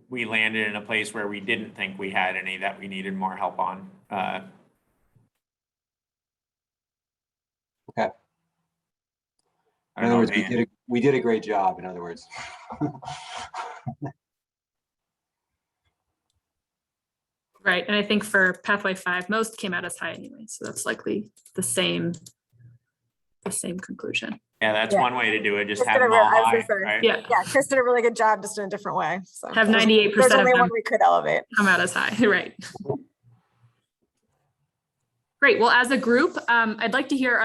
we landed in a place where we didn't think we had any that we needed more help on. Okay. In other words, we did a great job, in other words. Right, and I think for pathway 5, most came out as high anyway, so that's likely the same conclusion. Yeah, that's one way to do it. Just Chris have did them all high, say, right? Yeah, Chris did a really good job, just in a different way. So have 98% there's of only them one we could elevate. come out as high, right? Great. Well, as a group, I'd like to hear,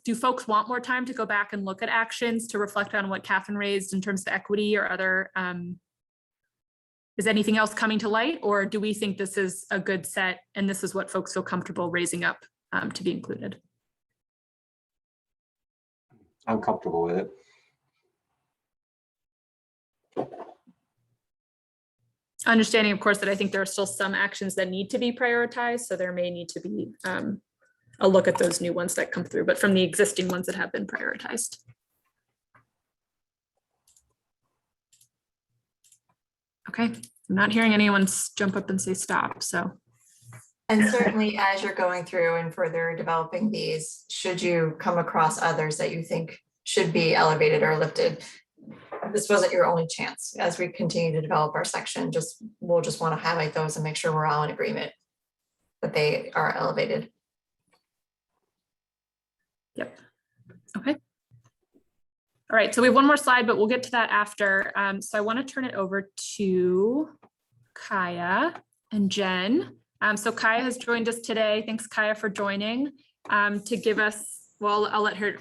do folks want more time to go back and look at actions to reflect on what Catherine raised in terms of equity or other, is anything else coming to light, or do we think this is a good set and this is what folks feel comfortable raising up to be included? I'm comfortable with it. Understanding, of course, that I think there are still some actions that need to be prioritized, so there may need to be a look at those new ones that come through, but from the existing ones that have been prioritized. Okay, I'm not hearing anyone jump up and say stop, so. And certainly as you're going through and further developing these, should you come across others that you think should be elevated or lifted, this wasn't your only chance. As we continue to develop our section, we'll just want to highlight those and make sure we're all in agreement that they are elevated. Yep. Okay. All right, so we have one more slide, but we'll get to that after. So I want to turn it over to Kaia and Jen. So Kaia has joined us today. Thanks, Kaia, for joining to give us, well, I'll let her,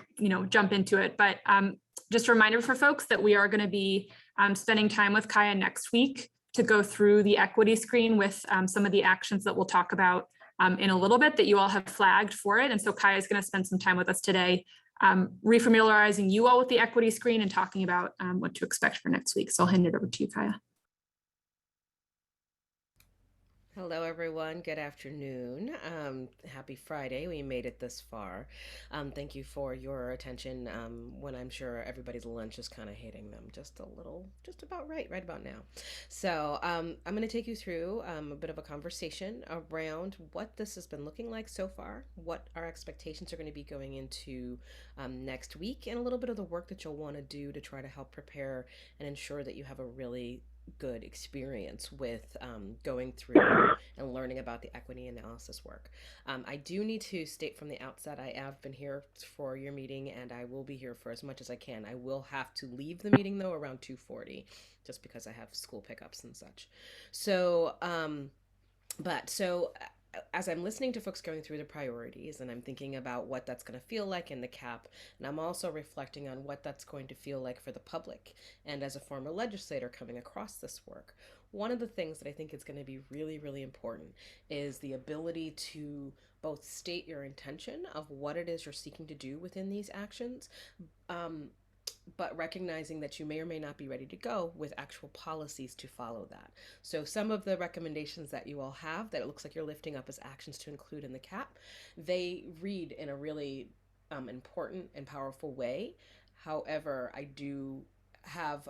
jump into it, but just a reminder for folks that we are going to be spending time with Kaia next week to go through the equity screen with some of the actions that we'll talk about in a little bit that you all have flagged for it. And so Kaia is going to spend some time with us today, refamiliarizing you all with the equity screen and talking about what to expect for next week. So I'll hand it over to you, Kaia. Hello, everyone. Good afternoon. Happy Friday. We made it this far. Thank you for your attention when I'm sure everybody's lunch is kind of hitting them just about right about now. So I'm going to take you through a bit of a conversation around what this has been looking like so far, what our expectations are going to be going into next week, and a little bit of the work that you'll want to do to try to help prepare and ensure that you have a really good experience with going through and learning about the equity analysis work. I do need to state from the outset, I have been here for your meeting and I will be here for as much as I can. I will have to leave the meeting though around 2:40 just because I have school pickups and such. So, as I'm listening to folks going through the priorities and I'm thinking about what that's going to feel like in the CAP, and I'm also reflecting on what that's going to feel like for the public. And as a former legislator coming across this work, one of the things that I think is going to be really, really important is the ability to both state your intention of what it is you're seeking to do within these actions, but recognizing that you may or may not be ready to go with actual policies to follow that. So some of the recommendations that you all have that it looks like you're lifting up as actions to include in the CAP, they read in a really important and powerful way. However, I do have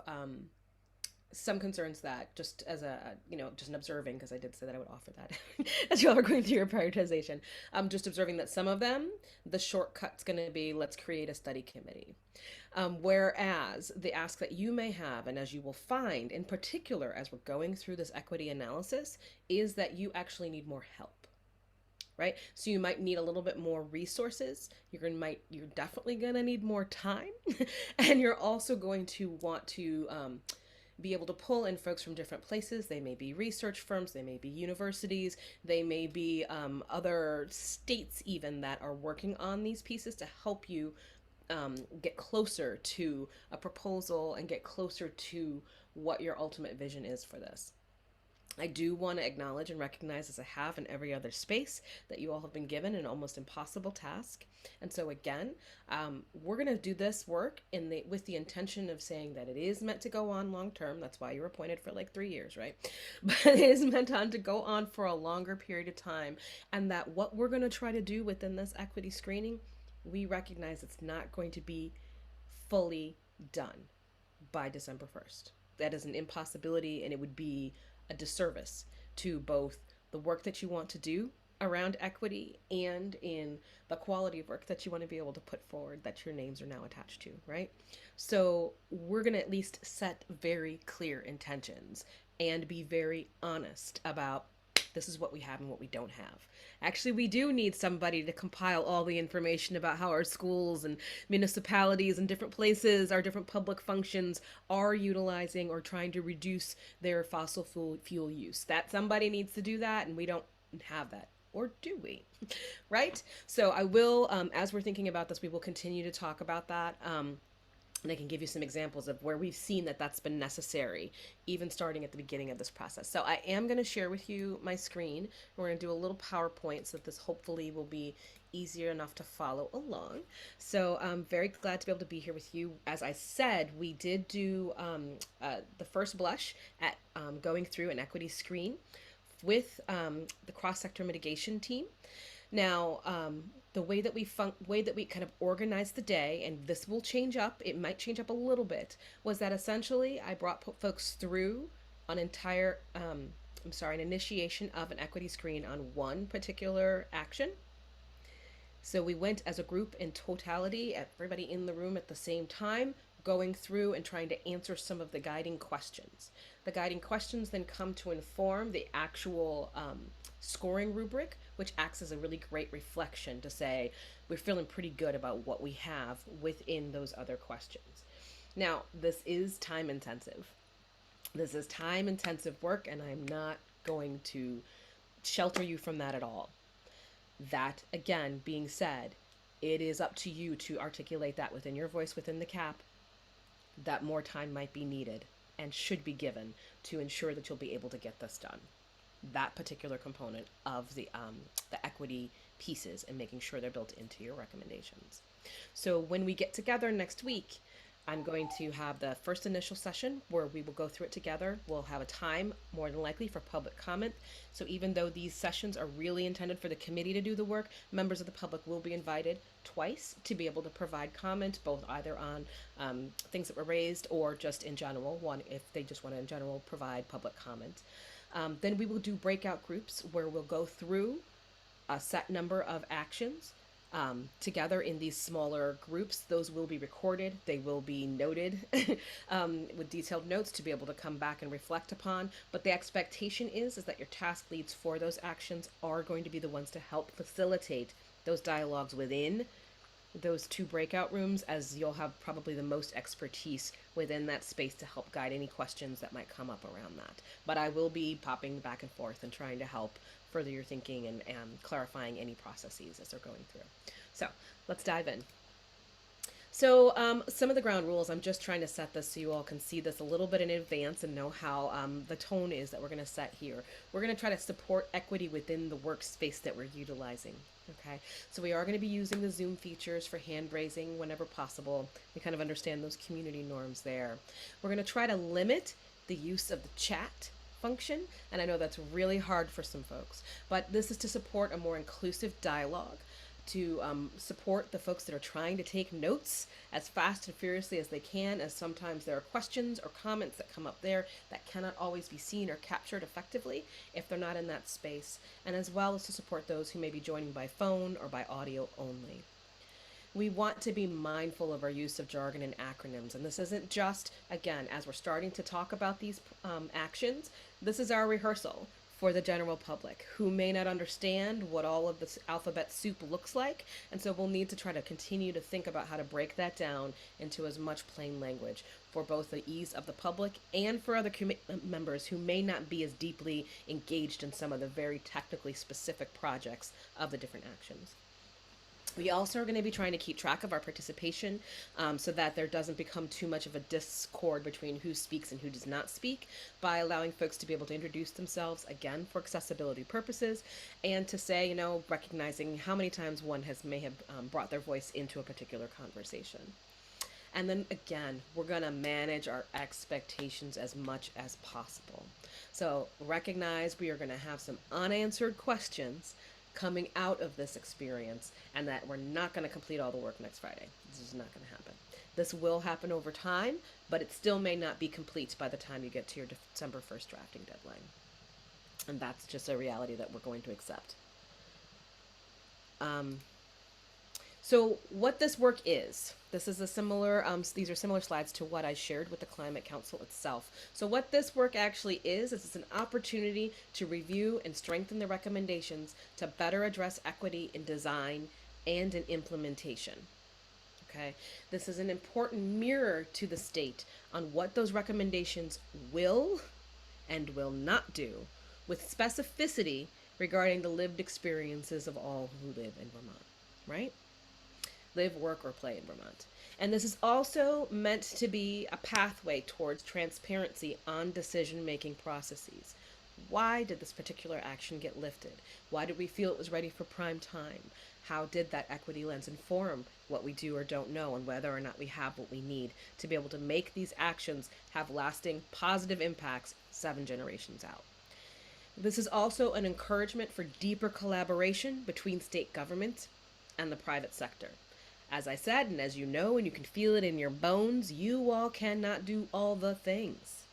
some concerns that just as just an observing, because I did say that I would offer that as you all are going through your prioritization, just observing that some of them, the shortcut's going to be, let's create a study committee. Whereas the ask that you may have, and as you will find in particular as we're going through this equity analysis, is that you actually need more help. Right? So you might need a little bit more resources. You're definitely going to need more time. And you're also going to want to be able to pull in folks from different places. They may be research firms, they may be universities, they may be other states even that are working on these pieces to help you get closer to a proposal and get closer to what your ultimate vision is for this. I do want to acknowledge and recognize, as I have in every other space, that you all have been given an almost impossible task. And so again, we're going to do this work with the intention of saying that it is meant to go on long term. That's why you're appointed for like 3 years, right? But it is meant to go on for a longer period of time. And that what we're going to try to do within this equity screening, we recognize it's not going to be fully done by December 1st. That is an impossibility, and it would be a disservice to both the work that you want to do around equity and in the quality of work that you want to be able to put forward that your names are now attached to, right? So we're going to at least set very clear intentions and be very honest about this is what we have and what we don't have. Actually, we do need somebody to compile all the information about how our schools and municipalities and different places, our different public functions are utilizing or trying to reduce their fossil fuel use. That somebody needs to do that, and we don't have that Or do we? Right? So I will, as we're thinking about this, we will continue to talk about that. And I can give you some examples of where we've seen that that's been necessary, even starting at the beginning of this process. So I am going to share with you my screen. We're going to do a little PowerPoint so that this hopefully will be easier enough to follow along. So I'm very glad to be able to be here with you. As I said, we did do the first blush at going through an equity screen with the cross-sector mitigation team. Now, the way that we kind of organized the day, and this will change up, it might change up a little bit, was that essentially I brought folks through an entire, an initiation of an equity screen on one particular action. So we went as a group in totality, everybody in the room at the same time, going through and trying to answer some of the guiding questions. The guiding questions then come to inform the actual scoring rubric, which acts as a really great reflection to say we're feeling pretty good about what we have within those other questions. Now, this is time intensive. This is time intensive work, and I'm not going to shelter you from that at all. That, again, being said, it is up to you to articulate that within your voice, within the CAP, that more time might be needed and should be given to ensure that you'll be able to get this done. That particular component of the equity pieces and making sure they're built into your recommendations. So when we get together next week, I'm going to have the first initial session where we will go through it together. We'll have a time, more than likely, for public comment. So even though these sessions are really intended for the committee to do the work, members of the public will be invited twice to be able to provide comment, both either on things that were raised or just in general, one if they just want to in general provide public comment. Then we will do breakout groups where we'll go through a set number of actions together in these smaller groups. Those will be recorded. They will be noted with detailed notes to be able to come back and reflect upon. But the expectation is that your task leads for those actions are going to be the ones to help facilitate those dialogues within those two breakout rooms, as you'll have probably the most expertise within that space to help guide any questions that might come up around that. But I will be popping back and forth and trying to help further your thinking and clarifying any processes as they're going through. So let's dive in. So some of the ground rules, I'm just trying to set this so you all can see this a little bit in advance and know how the tone is that we're going to set here. We're going to try to support equity within the workspace that we're utilizing. Okay, so we are going to be using the Zoom features for hand raising whenever possible. We kind of understand those community norms there. We're going to try to limit the use of the chat function, and I know that's really hard for some folks, but this is to support a more inclusive dialogue, to support the folks that are trying to take notes as fast and furiously as they can, as sometimes there are questions or comments that come up there that cannot always be seen or captured effectively if they're not in that space, and as well as to support those who may be joining by phone or by audio only. We want to be mindful of our use of jargon and acronyms, and this isn't just, again, as we're starting to talk about these actions, this is our rehearsal for the general public who may not understand what all of this alphabet soup looks like, and so we'll need to try to continue to think about how to break that down into as much plain language for both the ease of the public and for other members who may not be as deeply engaged in some of the very technically specific projects of the different actions. We also are going to be trying to keep track of our participation so that there doesn't become too much of a discord between who speaks and who does not speak, by allowing folks to be able to introduce themselves, again, for accessibility purposes, and to say, you know, recognizing how many times one may have brought their voice into a particular conversation. And then again, we're going to manage our expectations as much as possible. So recognize we are going to have some unanswered questions coming out of this experience, and that we're not going to complete all the work next Friday. This is not going to happen. This will happen over time, but it still may not be complete by the time you get to your December 1st drafting deadline. And that's just a reality that we're going to accept. So what this work is, this is a similar, these are similar slides to what I shared with the Climate Council itself. So what this work actually is it's an opportunity to review and strengthen the recommendations to better address equity in design and in implementation. Okay, this is an important mirror to the state on what those recommendations will and will not do, with specificity regarding the lived experiences of all who live in Vermont, right? Live, work, or play in Vermont. And this is also meant to be a pathway towards transparency on decision-making processes. Why did this particular action get lifted? Why did we feel it was ready for prime time? How did that equity lens inform what we do or don't know, and whether or not we have what we need to be able to make these actions have lasting positive impacts 7 generations out? This is also an encouragement for deeper collaboration between state government and the private sector. As I said, and as you know, and you can feel it in your bones, you all cannot do all the things.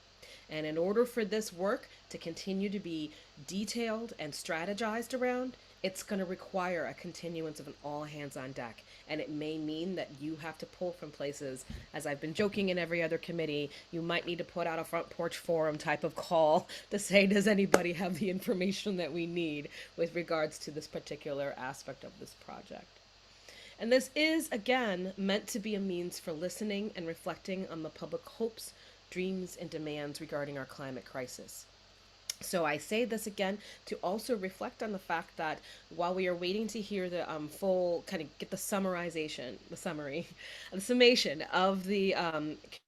And in order for this work to continue to be detailed and strategized around, it's going to require a continuance of an all hands on deck. And it may mean that you have to pull from places, as I've been joking in every other committee, you might need to put out a front porch forum type of call to say, does anybody have the information that we need with regards to this particular aspect of this project? And this is, again, meant to be a means for listening and reflecting on the public hopes, dreams, and demands regarding our climate crisis. So I say this again to also reflect on the fact that while we are waiting to hear the full, kind of get the summation of the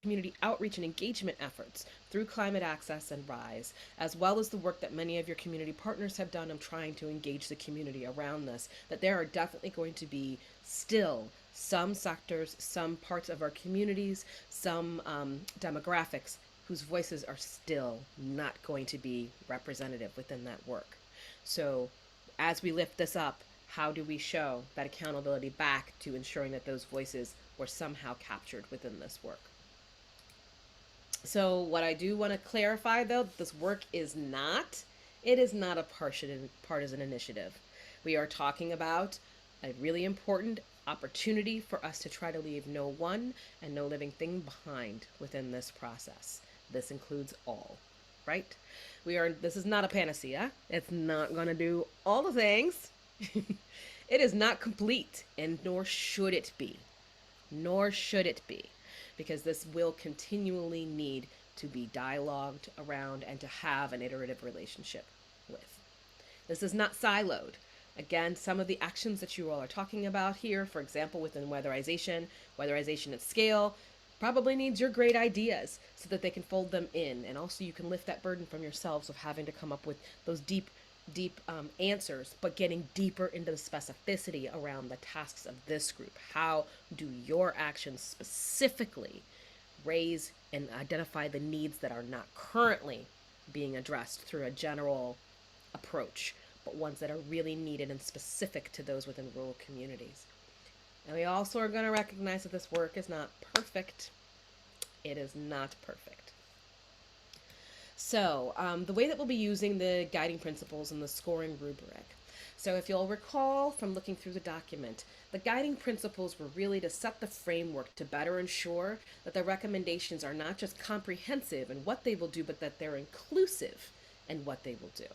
community outreach and engagement efforts through Climate Access and RISE, as well as the work that many of your community partners have done of trying to engage the community around this, that there are definitely going to be still some sectors, some parts of our communities, some demographics whose voices are still not going to be representative within that work. So as we lift this up, how do we show that accountability back to ensuring that those voices were somehow captured within this work? So what I do want to clarify, though, this work is not, it is not a partisan initiative. We are talking about a really important opportunity for us to try to leave no one and no living thing behind within this process. This includes all, right? This is not a panacea. It's not going to do all the things. It is not complete, and nor should it be. Nor should it be, because this will continually need to be dialogued around and to have an iterative relationship with. This is not siloed. Again, some of the actions that you all are talking about here, for example, within weatherization at scale, probably needs your great ideas so that they can fold them in. And also you can lift that burden from yourselves of having to come up with those deep answers, but getting deeper into the specificity around the tasks of this group. How do your actions specifically raise and identify the needs that are not currently being addressed through a general approach, but ones that are really needed and specific to those within rural communities? And we also are going to recognize that this work is not perfect. It is not perfect. So the way that we'll be using the guiding principles and the scoring rubric. So if you'll recall from looking through the document, the guiding principles were really to set the framework to better ensure that the recommendations are not just comprehensive in what they will do, but that they're inclusive in what they will do.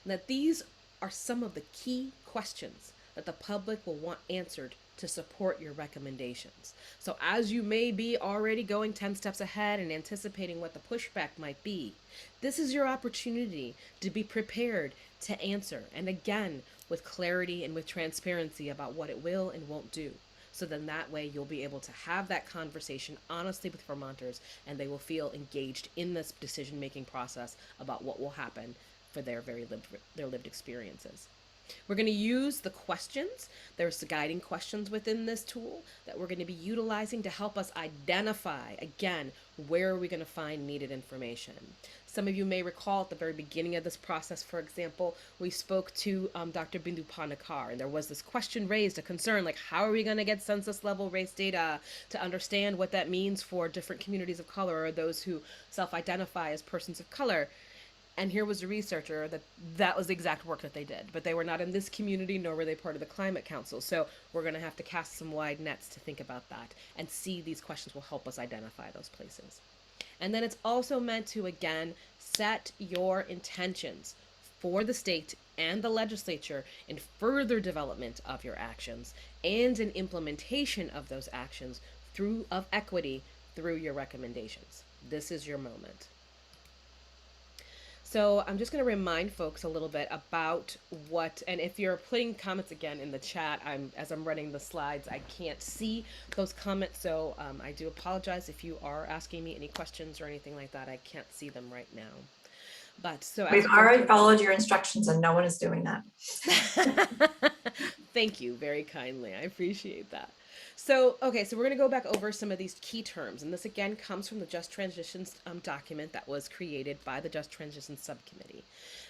And that these are some of the key questions that the public will want answered to support your recommendations. So as you may be already going 10 steps ahead and anticipating what the pushback might be, this is your opportunity to be prepared to answer, and again, with clarity and with transparency about what it will and won't do. So then that way you'll be able to have that conversation honestly with Vermonters, and they will feel engaged in this decision-making process about what will happen for their lived experiences. We're going to use the questions. There's the guiding questions within this tool that we're going to be utilizing to help us identify, again, where are we going to find needed information. Some of you may recall at the very beginning of this process, for example, we spoke to Dr. Bindu Pandekar, and there was this question raised, a concern, like how are we going to get census level race data to understand what that means for different communities of color or those who self-identify as persons of color. And here was a researcher that was the exact work that they did, but they were not in this community, nor were they part of the Climate Council. So we're going to have to cast some wide nets to think about that and see these questions will help us identify those places. And then it's also meant to, again, set your intentions for the state and the legislature in further development of your actions and in implementation of those actions of equity through your recommendations. This is your moment. So I'm just going to remind folks a little bit about what, and if you're putting comments again in the chat, as I'm running the slides, I can't see those comments. So I do apologize if you are asking me any questions or anything like that. I can't see them right now. But so We've already followed your instructions and no one is doing that. Thank you very kindly. I appreciate that. So, okay, so we're going to go back over some of these key terms. And this again comes from the Just Transitions document that was created by the Just Transitions Subcommittee.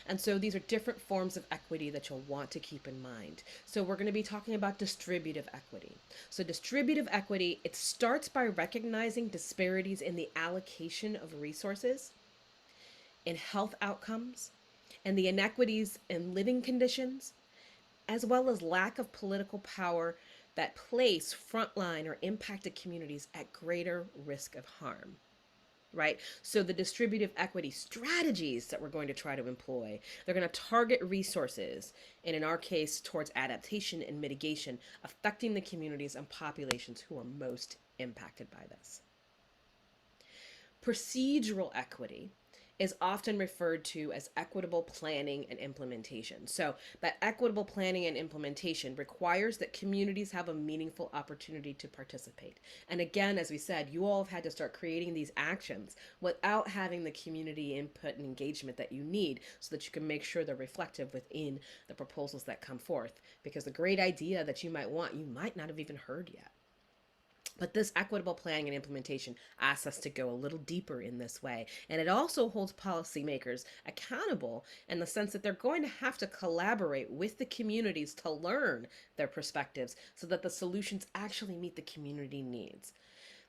And so these are different forms of equity that you'll want to keep in mind. So we're going to be talking about distributive equity. So distributive equity, it starts by recognizing disparities in the allocation of resources, in health outcomes, and the inequities in living conditions, as well as lack of political power that place frontline or impacted communities at greater risk of harm, right? So the distributive equity strategies that we're going to try to employ, they're going to target resources, and in our case, towards adaptation and mitigation, affecting the communities and populations who are most impacted by this. Procedural equity is often referred to as equitable planning and implementation. So that equitable planning and implementation requires that communities have a meaningful opportunity to participate. And again, as we said, you all have had to start creating these actions without having the community input and engagement that you need so that you can make sure they're reflective within the proposals that come forth. Because the great idea that you might want, you might not have even heard yet. But this equitable planning and implementation asks us to go a little deeper in this way. And it also holds policymakers accountable in the sense that they're going to have to collaborate with the communities to learn their perspectives so that the solutions actually meet the community needs.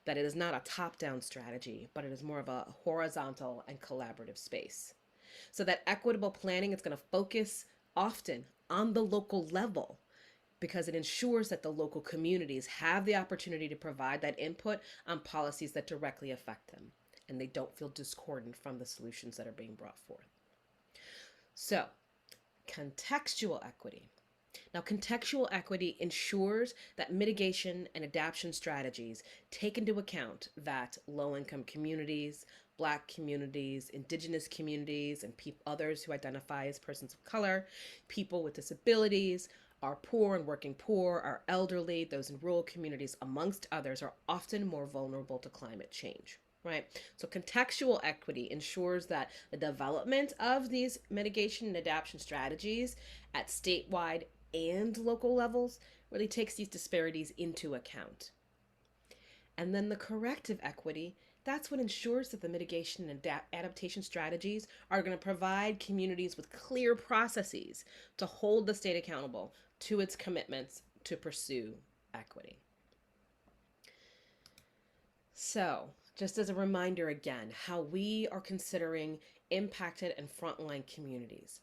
That it is not a top-down strategy, but it is more of a horizontal and collaborative space. So that equitable planning is going to focus often on the local level, because it ensures that the local communities have the opportunity to provide that input on policies that directly affect them, and they don't feel discordant from the solutions that are being brought forth. So, contextual equity. Now, contextual equity ensures that mitigation and adaptation strategies take into account that low-income communities, Black communities, Indigenous communities, and others who identify as persons of color, people with disabilities, are poor and working poor, are elderly, those in rural communities, amongst others, are often more vulnerable to climate change, right? So contextual equity ensures that the development of these mitigation and adaptation strategies at statewide and local levels really takes these disparities into account. And then the corrective equity, that's what ensures that the mitigation and adaptation strategies are going to provide communities with clear processes to hold the state accountable to its commitments to pursue equity. So, just as a reminder again, how we are considering impacted and frontline communities.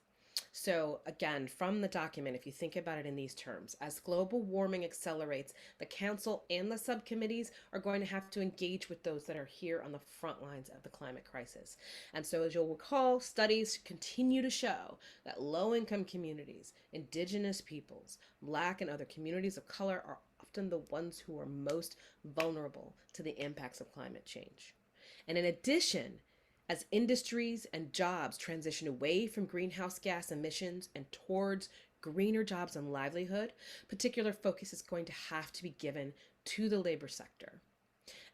So again, from the document, if you think about it in these terms, as global warming accelerates, the council and the subcommittees are going to have to engage with those that are here on the front lines of the climate crisis. And so as you'll recall, studies continue to show that low-income communities, Indigenous peoples, Black and other communities of color are often the ones who are most vulnerable to the impacts of climate change. And in addition, as industries and jobs transition away from greenhouse gas emissions and towards greener jobs and livelihood, particular focus is going to have to be given to the labor sector.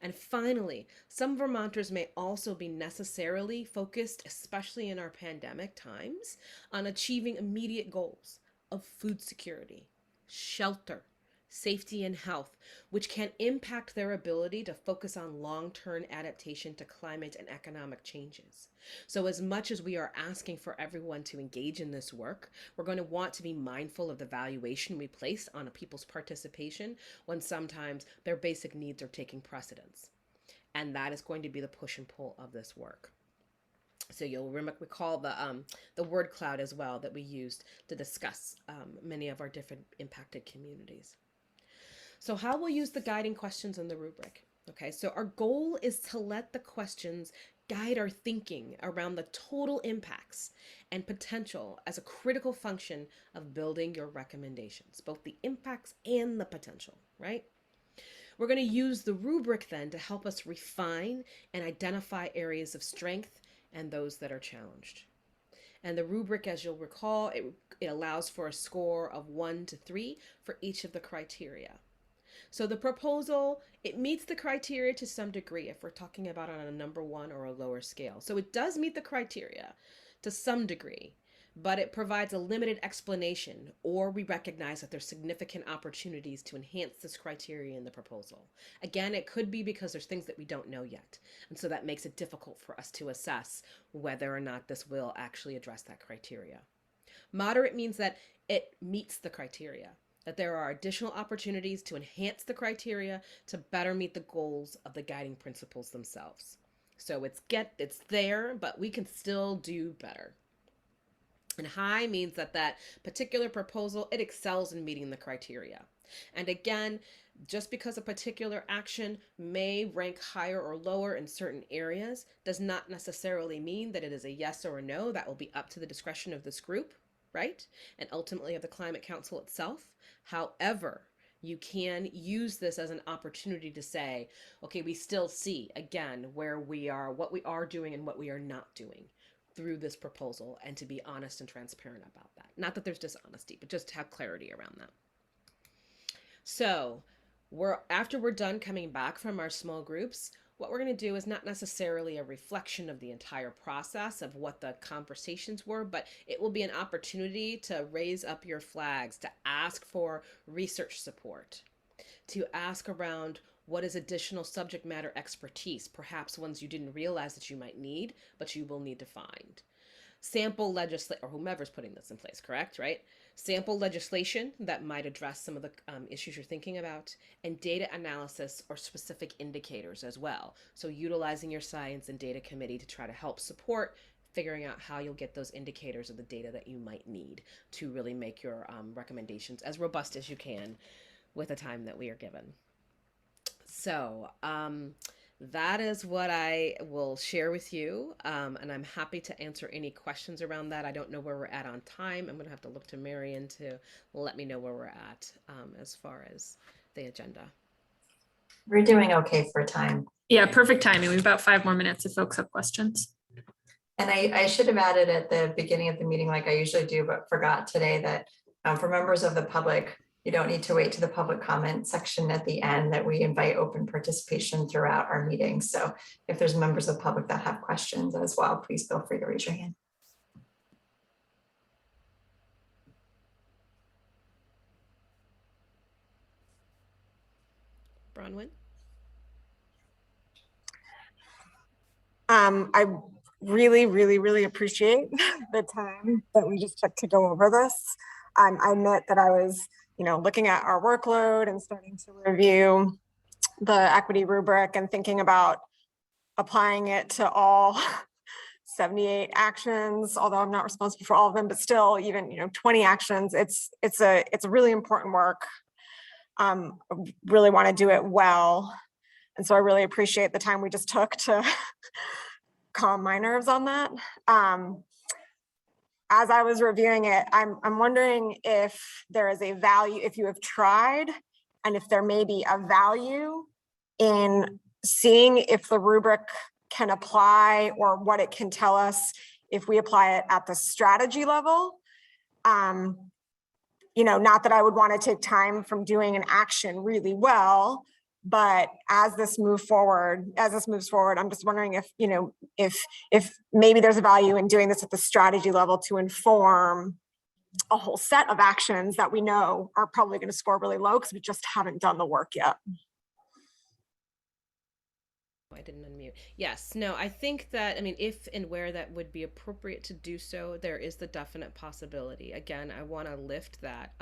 And finally, some Vermonters may also be necessarily focused, especially in our pandemic times, on achieving immediate goals of food security, shelter, safety and health, which can impact their ability to focus on long-term adaptation to climate and economic changes. So as much as we are asking for everyone to engage in this work, we're going to want to be mindful of the valuation we place on a people's participation when sometimes their basic needs are taking precedence. And that is going to be the push and pull of this work. So you'll recall the word cloud as well that we used to discuss many of our different impacted communities. So how we'll use the guiding questions in the rubric. Okay, so our goal is to let the questions guide our thinking around the total impacts and potential as a critical function of building your recommendations, both the impacts and the potential, right? We're going to use the rubric then to help us refine and identify areas of strength and those that are challenged. And the rubric, as you'll recall, it allows for a score of 1 to 3 for each of the criteria. So the proposal, it meets the criteria to some degree if we're talking about on a number 1 or a lower scale. So it does meet the criteria to some degree, but it provides a limited explanation, or we recognize that there's significant opportunities to enhance this criteria in the proposal. Again, it could be because there's things that we don't know yet. And so that makes it difficult for us to assess whether or not this will actually address that criteria. Moderate means that it meets the criteria, that there are additional opportunities to enhance the criteria to better meet the goals of the guiding principles themselves. So it's there, but we can still do better. And high means that that particular proposal, it excels in meeting the criteria. And again, just because a particular action may rank higher or lower in certain areas does not necessarily mean that it is a yes or a no. That will be up to the discretion of this group, right? And ultimately of the Climate Council itself. However, you can use this as an opportunity to say, okay, we still see, again, where we are, what we are doing and what we are not doing through this proposal, and to be honest and transparent about that. Not that there's dishonesty, but just to have clarity around that. So after we're done coming back from our small groups, what we're going to do is not necessarily a reflection of the entire process of what the conversations were, but it will be an opportunity to raise up your flags, to ask for research support, to ask around what is additional subject matter expertise, perhaps ones you didn't realize that you might need, but you will need to find. Sample legislation, or whomever's putting this in place, correct, right? Sample legislation that might address some of the issues you're thinking about, and data analysis or specific indicators as well. So utilizing your science and data committee to try to help support figuring out how you'll get those indicators of the data that you might need to really make your recommendations as robust as you can with the time that we are given. So that is what I will share with you, and I'm happy to answer any questions around that. I don't know where we're at on time. I'm going to have to look to Marion to let me know where we're at as far as the agenda. We're doing okay for time. Yeah, perfect timing. We have about 5 more minutes if folks have questions. And I should have added at the beginning of the meeting, like I usually do, but forgot today, that for members of the public, you don't need to wait to the public comment section at the end, that we invite open participation throughout our meetings. So if there's members of the public that have questions as well, please feel free to raise your hand. Bronwyn? I really appreciate the time that we just took to go over this. I admit that I was, looking at our workload and starting to review the equity rubric and thinking about applying it to all 78 actions, although I'm not responsible for all of them, but still even, 20 actions, it's a really important work. I really want to do it well. And so I really appreciate the time we just took to calm my nerves on that. As I was reviewing it, I'm wondering if there is a value, if you have tried, and if there may be a value in seeing if the rubric can apply, or what it can tell us if we apply it at the strategy level. Not that I would want to take time from doing an action really well, but as this moves forward, I'm just wondering if maybe there's a value in doing this at the strategy level to inform a whole set of actions that we know are probably going to score really low because we just haven't done the work yet. I didn't unmute. Yes, no, I think that, if and where that would be appropriate to do so, there is the definite possibility. Again, I want to lift that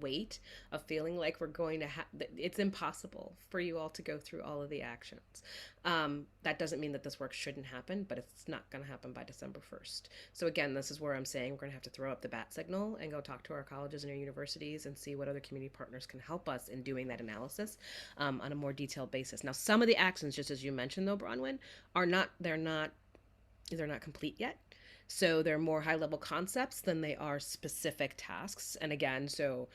weight of feeling like we're going to have, it's impossible for you all to go through all of the actions. That doesn't mean that this work shouldn't happen, but it's not going to happen by December 1st. So again, this is where I'm saying we're going to have to throw up the bat signal and go talk to our colleges and our universities and see what other community partners can help us in doing that analysis on a more detailed basis. Now, some of the actions, just as you mentioned though, Bronwyn, they're not complete yet. So they're more high level concepts than they are specific tasks. And again, so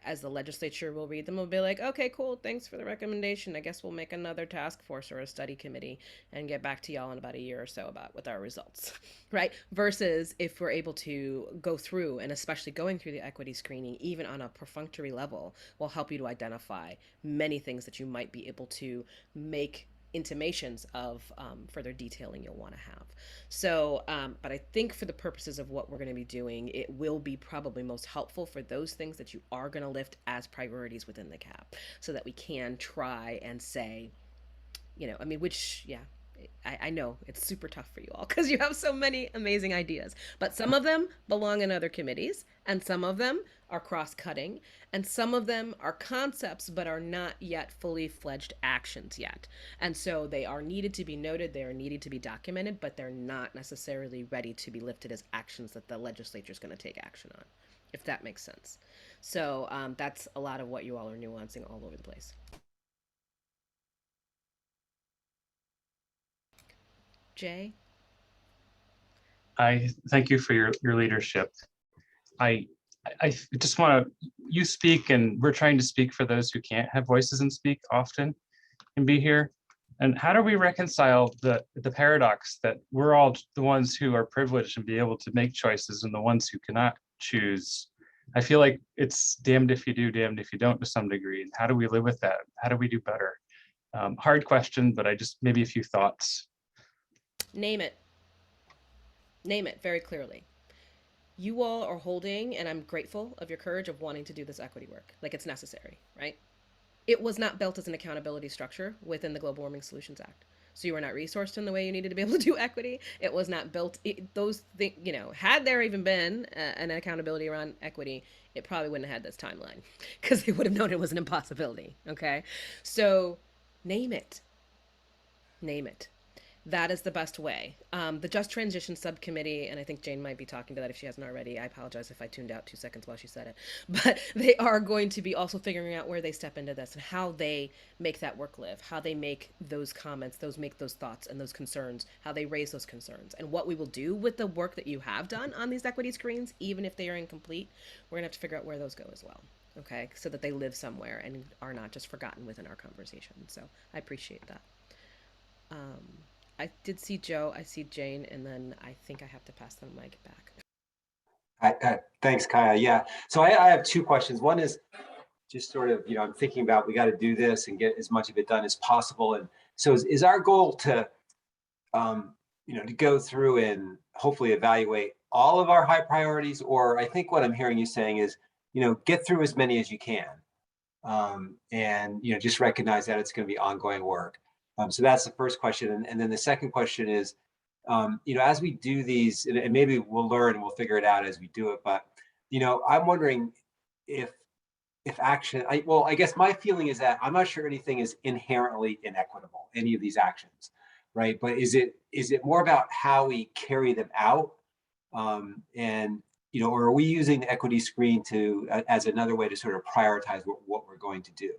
as the legislature will read them, will be like, okay, cool, thanks for the recommendation. I guess we'll make another task force or a study committee and get back to y'all in about a year or so about with our results, right? Versus if we're able to go through, and especially going through the equity screening, even on a perfunctory level, will help you to identify many things that you might be able to make intimations of further detailing you'll want to have. So, but I think for the purposes of what we're going to be doing, it will be probably most helpful for those things that you are going to lift as priorities within the CAP, so that we can try and say, I mean, which, yeah, I know it's super tough for you all because you have so many amazing ideas, but some of them belong in other committees, and some of them are cross-cutting, and some of them are concepts but are not yet fully fledged actions yet. And so they are needed to be noted, they are needed to be documented, but they're not necessarily ready to be lifted as actions that the legislature is going to take action on, if that makes sense. So that's a lot of what you all are nuancing all over the place. Jay? I thank you for your leadership. I just want to, you speak, and we're trying to speak for those who can't have voices and speak often and be here. And how do we reconcile the paradox that we're all the ones who are privileged and be able to make choices, and the ones who cannot choose? I feel like it's damned if you do, damned if you don't to some degree. And how do we live with that? How do we do better? Hard question, but I just, maybe a few thoughts. Name it. Name it very clearly. You all are holding, and I'm grateful of your courage of wanting to do this equity work. Like, it's necessary, right? It was not built as an accountability structure within the Global Warming Solutions Act. So you were not resourced in the way you needed to be able to do equity. It was not built, those things, had there even been an accountability around equity, it probably wouldn't have had this timeline because they would have known it was an impossibility, okay? So name it. Name it. That is the best way. The Just Transition Subcommittee, and I think Jane might be talking to that if she hasn't already. I apologize if I tuned out 2 seconds while she said it. But they are going to be also figuring out where they step into this and how they make that work live, how they make those comments, make those thoughts and those concerns, how they raise those concerns. And what we will do with the work that you have done on these equity screens, even if they are incomplete, we're going to have to figure out where those go as well. Okay, so that they live somewhere and are not just forgotten within our conversation. So I appreciate that. I did see Joe, I see Jane, and then I think I have to pass the mic back. Thanks, Kaia. Yeah, so I have 2 questions. One is just sort of, I'm thinking about, we got to do this and get as much of it done as possible. And so is our goal to, to go through and hopefully evaluate all of our high priorities? Or I think what I'm hearing you saying is, get through as many as you can. And, just recognize that it's going to be ongoing work. So that's the first question. And then the second question is, as we do these, and maybe we'll learn and we'll figure it out as we do it, but, I'm wondering if action, I guess my feeling is that I'm not sure anything is inherently inequitable, any of these actions, right? But is it more about how we carry them out? And, or are we using the equity screen as another way to sort of prioritize what we're going to do?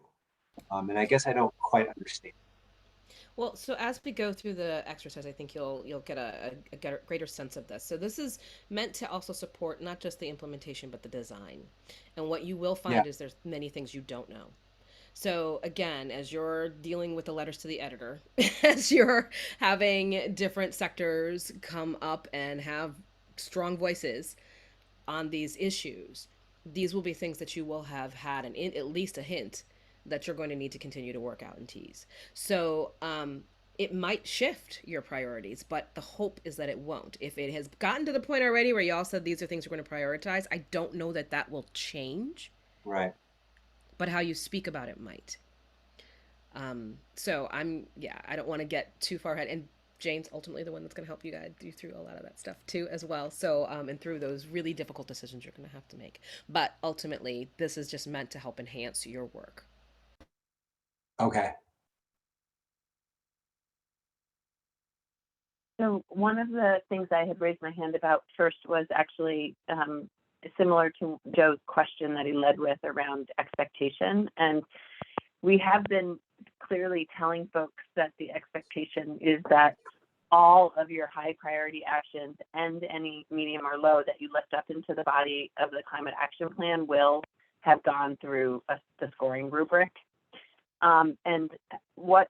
And I guess I don't quite understand. Well, so as we go through the exercise, I think you'll get a greater sense of this. So this is meant to also support not just the implementation, but the design. And what you will find is there's many things you don't know. So again, as you're dealing with the letters to the editor, as you're having different sectors come up and have strong voices on these issues, these will be things that you will have had at least a hint that you're going to need to continue to work out and tease. So it might shift your priorities, but the hope is that it won't. If it has gotten to the point already where y'all said these are things we're going to prioritize, I don't know that will change. Right. But how you speak about it might. So I don't want to get too far ahead. And Jane's ultimately the one that's going to help you guide you through a lot of that stuff too as well. So and through those really difficult decisions you're going to have to make. But ultimately, this is just meant to help enhance your work. Okay. So one of the things I had raised my hand about first was actually similar to Joe's question that he led with around expectation. And we have been clearly telling folks that the expectation is that all of your high priority actions and any medium or low that you lift up into the body of the climate action plan will have gone through the scoring rubric. And what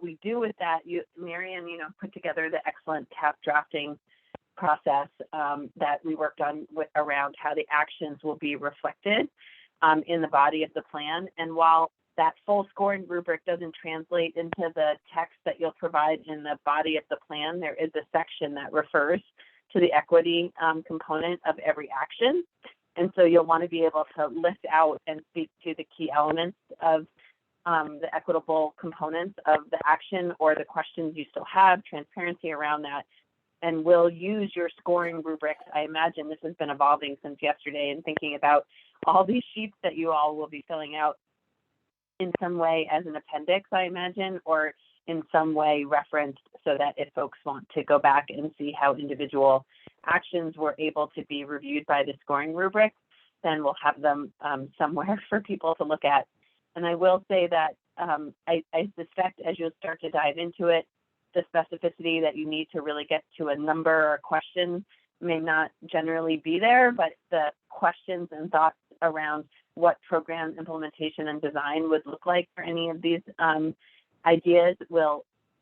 we do with that, Marian, put together the excellent CAP drafting process that we worked on around how the actions will be reflected in the body of the plan. And while that full scoring rubric doesn't translate into the text that you'll provide in the body of the plan, there is a section that refers to the equity component of every action. And so you'll want to be able to lift out and speak to the key elements of the equitable components of the action or the questions you still have, transparency around that. And we'll use your scoring rubrics. I imagine this has been evolving since yesterday, and thinking about all these sheets that you all will be filling out in some way as an appendix, I imagine, or in some way referenced, so that if folks want to go back and see how individual actions were able to be reviewed by the scoring rubric, then we'll have them somewhere for people to look at. And I will say that I suspect as you'll start to dive into it, the specificity that you need to really get to a number or a question may not generally be there, but the questions and thoughts around what program implementation and design would look like for any of these ideas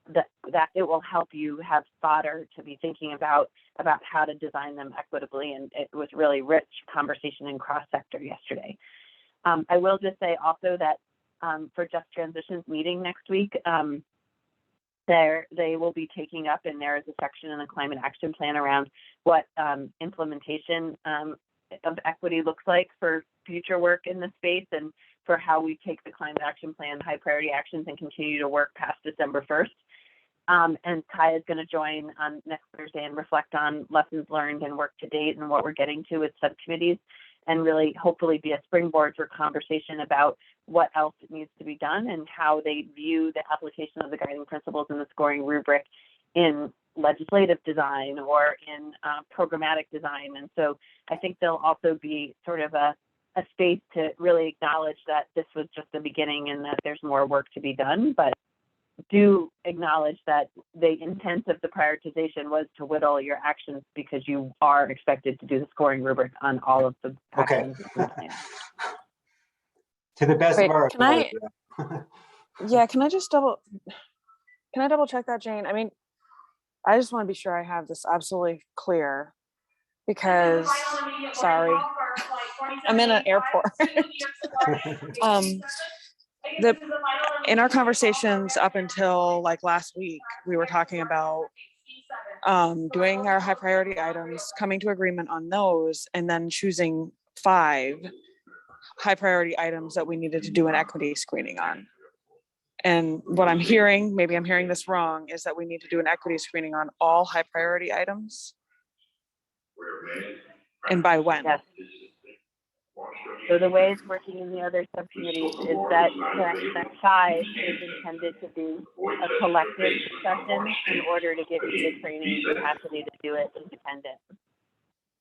that it will help you have fodder to be thinking about how to design them equitably. And it was really rich conversation in cross-sector yesterday. I will just say also that for Just Transitions meeting next week, they will be taking up, and there is a section in the climate action plan around what implementation of equity looks like for future work in the space, and for how we take the climate action plan, high priority actions, and continue to work past December 1st. And Kaia is going to join on next Thursday and reflect on lessons learned and work to date and what we're getting to with subcommittees, and really hopefully be a springboard for conversation about what else needs to be done and how they view the application of the guiding principles in the scoring rubric in legislative design or in programmatic design. And so I think there'll also be sort of a space to really acknowledge that this was just the beginning and that there's more work to be done, but do acknowledge that the intent of the prioritization was to whittle your actions, because you are expected to do the scoring rubric on all of the actions in the plan. To the best Great. of our Can I- ability. Yeah, can I double check that, Jane? I mean, I just want to be sure I have this absolutely clear, because, sorry, I'm in an airport. In our conversations up until like last week, we were talking about doing our high priority items, coming to agreement on those, and then choosing 5 high priority items that we needed to do an equity screening on. And what I'm hearing, maybe I'm hearing this wrong, is that we need to do an equity screening on all high priority items. And by when? Yes. So the way it's working in the other subcommittees is that 5 is intended to be a collective discussion in order to give you the training capacity to do it independent.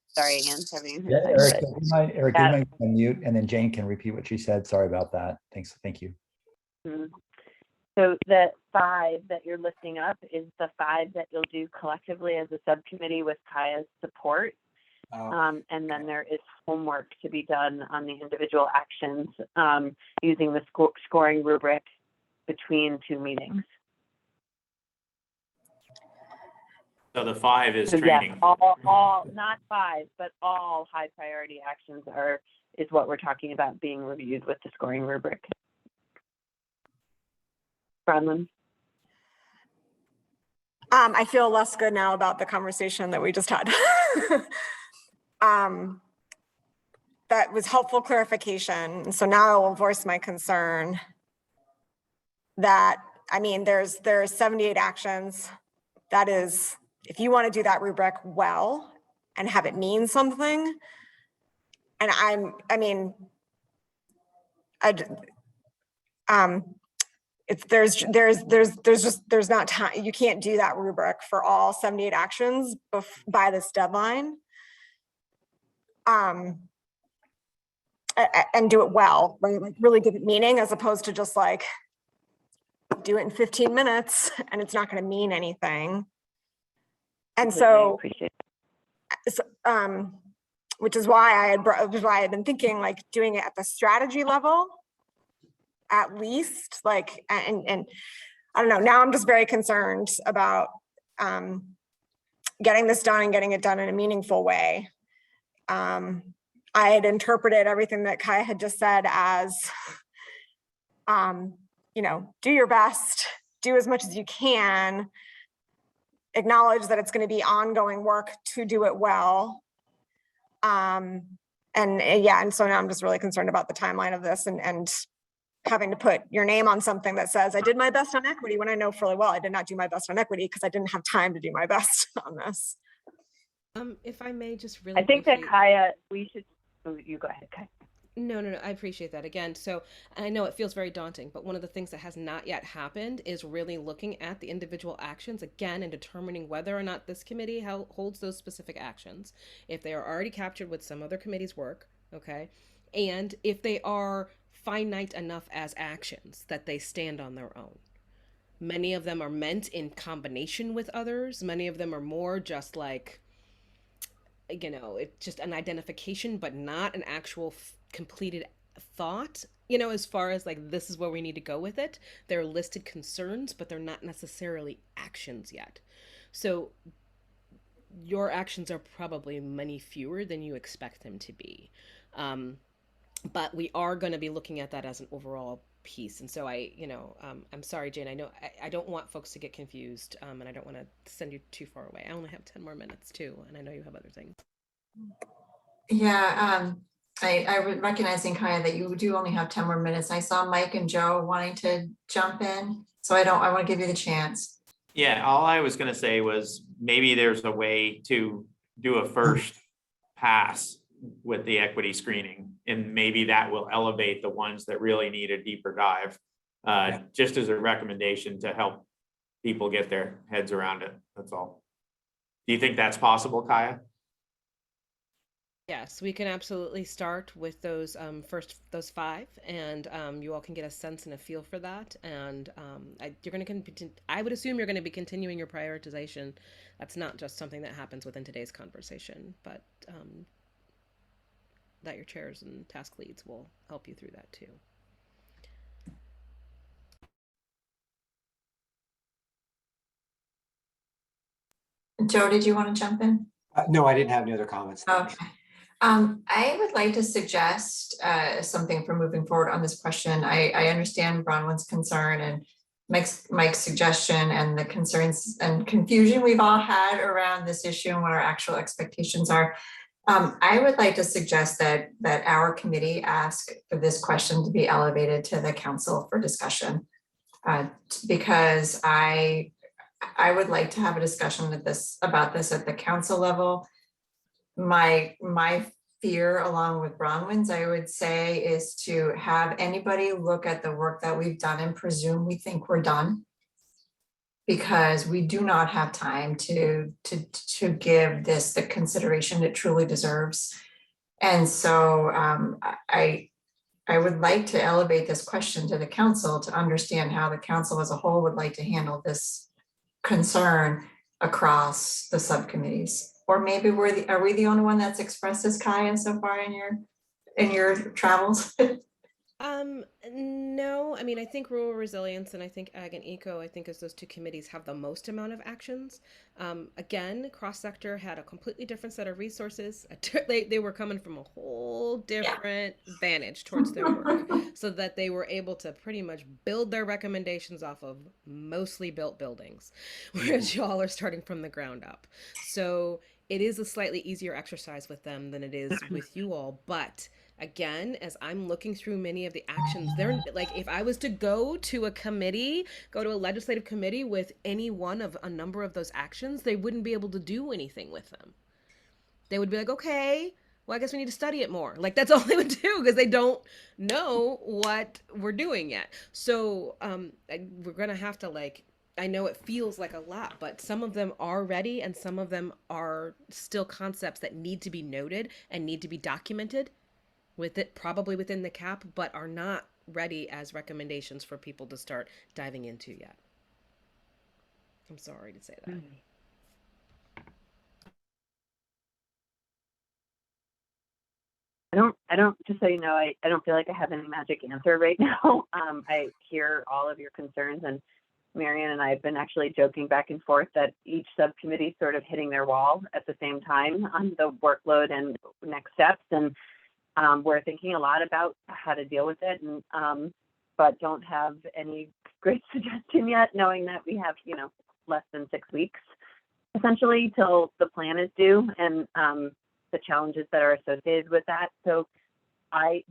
Sorry, Anne. Yeah, Eric, do you mind unmute, and then Jane can repeat what she said. Sorry about that. Thanks. Thank you. So the 5 that you're listing up is the 5 that you'll do collectively as a subcommittee with Kaia's support. And then there is homework to be done on the individual actions using the scoring rubric between 2 meetings. So the 5 is So training. yes, all not 5, but all high priority actions is what we're talking about being reviewed with the scoring rubric. Bronwyn? I feel less good now about the conversation that we just had. That was helpful clarification. So now I will voice my concern that, I mean, there's 78 actions. That is, if you want to do that rubric well and have it mean something, and there's not time. You can't do that rubric for all 78 actions by this deadline. And do it well, right? Like really give it meaning, as opposed to just like do it in 15 minutes and it's not going to mean anything. And so, which is why I had been thinking like doing it at the strategy level, at least, like, and I don't know, now I'm just very concerned about getting this done and getting it done in a meaningful way. I had interpreted everything that Kaia had just said as, you know, do your best, do as much as you can, acknowledge that it's going to be ongoing work to do it well. And so now I'm just really concerned about the timeline of this and having to put your name on something that says I did my best on equity when I know fully well I did not do my best on equity because I didn't have time to do my best on this. If I may just really I think that briefly- Kaia, we should, oh, you go ahead, Kaia. No, I appreciate that again. So I know it feels very daunting, but one of the things that has not yet happened is really looking at the individual actions again and determining whether or not this committee holds those specific actions, if they are already captured with some other committee's work, okay, and if they are finite enough as actions that they stand on their own. Many of them are meant in combination with others. Many of them are more just like, you know, it's just an identification, but not an actual completed thought, you know, as far as like, this is where we need to go with it. They're listed concerns, but they're not necessarily actions yet. So your actions are probably many fewer than you expect them to be. But we are going to be looking at that as an overall piece. And so I'm sorry, Jane, I know I don't want folks to get confused, and I don't want to send you too far away. I only have 10 more minutes too, and I know you have other things. Yeah, I was recognizing, Kaia, that you do only have 10 more minutes. I saw Mike and Joe wanting to jump in, so I want to give you the chance. Yeah, all I was gonna say was maybe there's a way to do a first pass with the equity screening, and maybe that will elevate the ones that really need a deeper dive, just as a recommendation to help people get their heads around it. That's all. Do you think that's possible, Kaia? Yes, we can absolutely start with those those 5, and you all can get a sense and a feel for that. And I would assume you're going to be continuing your prioritization. That's not just something that happens within today's conversation, but that your chairs and task leads will help you through that too. Joe, did you want to jump in? No, I didn't have any other comments. Thanks. Okay. I would like to suggest something for moving forward on this question. I understand Bronwyn's concern and Mike's suggestion and the concerns and confusion we've all had around this issue and what our actual expectations are. I would like to suggest that our committee ask for this question to be elevated to the council for discussion, because I would like to have a discussion about this at the council level. My fear, along with Bronwyn's, I would say, is to have anybody look at the work that we've done and presume we think we're done, because we do not have time to give this the consideration it truly deserves. And so I would like to elevate this question to the council to understand how the council as a whole would like to handle this concern across the subcommittees. Or maybe are we the only one that's expressed this, Kaia, so far in your travels? No, I mean, I think rural resilience and I think ag and eco, I think as those 2 committees have the most amount of actions. Again, cross-sector had a completely different set of resources. They were coming from a whole different vantage towards their work, so that they were able to pretty much build their recommendations off of mostly built buildings, whereas y'all are starting from the ground up. So it is a slightly easier exercise with them than it is with you all, but again, as I'm looking through many of the actions, they're like, if I was to go to a legislative committee with any one of a number of those actions, they wouldn't be able to do anything with them. They would be like, okay, well, I guess we need to study it more. Like, that's all they would do, because they don't know what we're doing yet. So we're going to have to, like, I know it feels like a lot, but some of them are ready and some of them are still concepts that need to be noted and need to be documented with it, probably within the cap, but are not ready as recommendations for people to start diving into yet. I'm sorry to say that. just so you know, I don't feel like I have any magic answer right now. I hear all of your concerns, and Marion and I have been actually joking back and forth that each subcommittee sort of hitting their wall at the same time on the workload and next steps. And we're thinking a lot about how to deal with it, and but don't have any great suggestion yet, knowing that we have, less than 6 weeks essentially till the plan is due, and the challenges that are associated with that. So I'll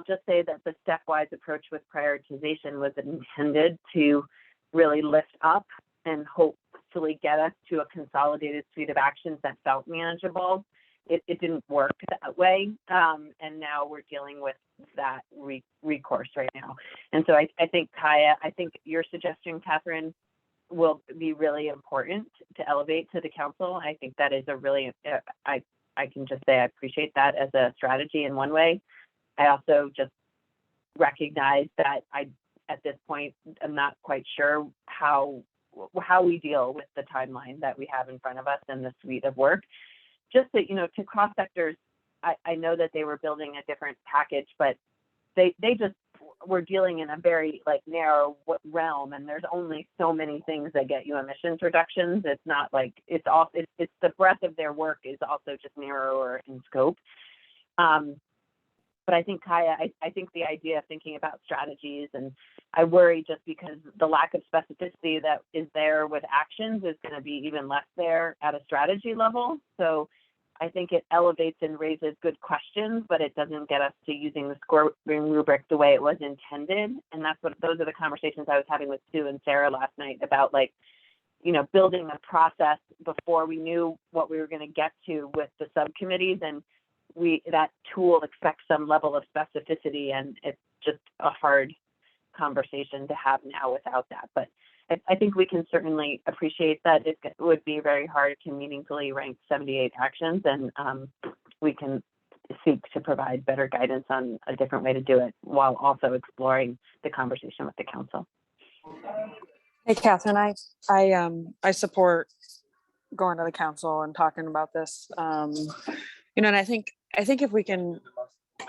just say that the stepwise approach with prioritization was intended to really lift up and hopefully get us to a consolidated suite of actions that felt manageable. It didn't work that way. And now we're dealing with that recourse right now. And so I think, Kaia, your suggestion, Catherine, will be really important to elevate to the council. I think that is a really, I can just say I appreciate that as a strategy in one way. I also just recognize that at this point, I'm not quite sure how we deal with the timeline that we have in front of us and the suite of work. Just that, to cross sectors, I know that they were building a different package, but they just were dealing in a very narrow realm, and there's only so many things that get you emissions reductions. It's not like it's the breadth of their work is also just narrower in scope. But I think, Kaia, I think the idea of thinking about strategies, and I worry just because the lack of specificity that is there with actions is going to be even less there at a strategy level. So I think it elevates and raises good questions, but it doesn't get us to using the scoring rubric the way it was intended. And those are the conversations I was having with Sue and Sarah last night about building a process before we knew what we were going to get to with the subcommittees. And that tool expects some level of specificity, and it's just a hard conversation to have now without that. But I think we can certainly appreciate that it would be very hard to meaningfully rank 78 actions, and we can seek to provide better guidance on a different way to do it while also exploring the conversation with the council. Hey, Catherine, I support going to the council and talking about this. And I think if we can,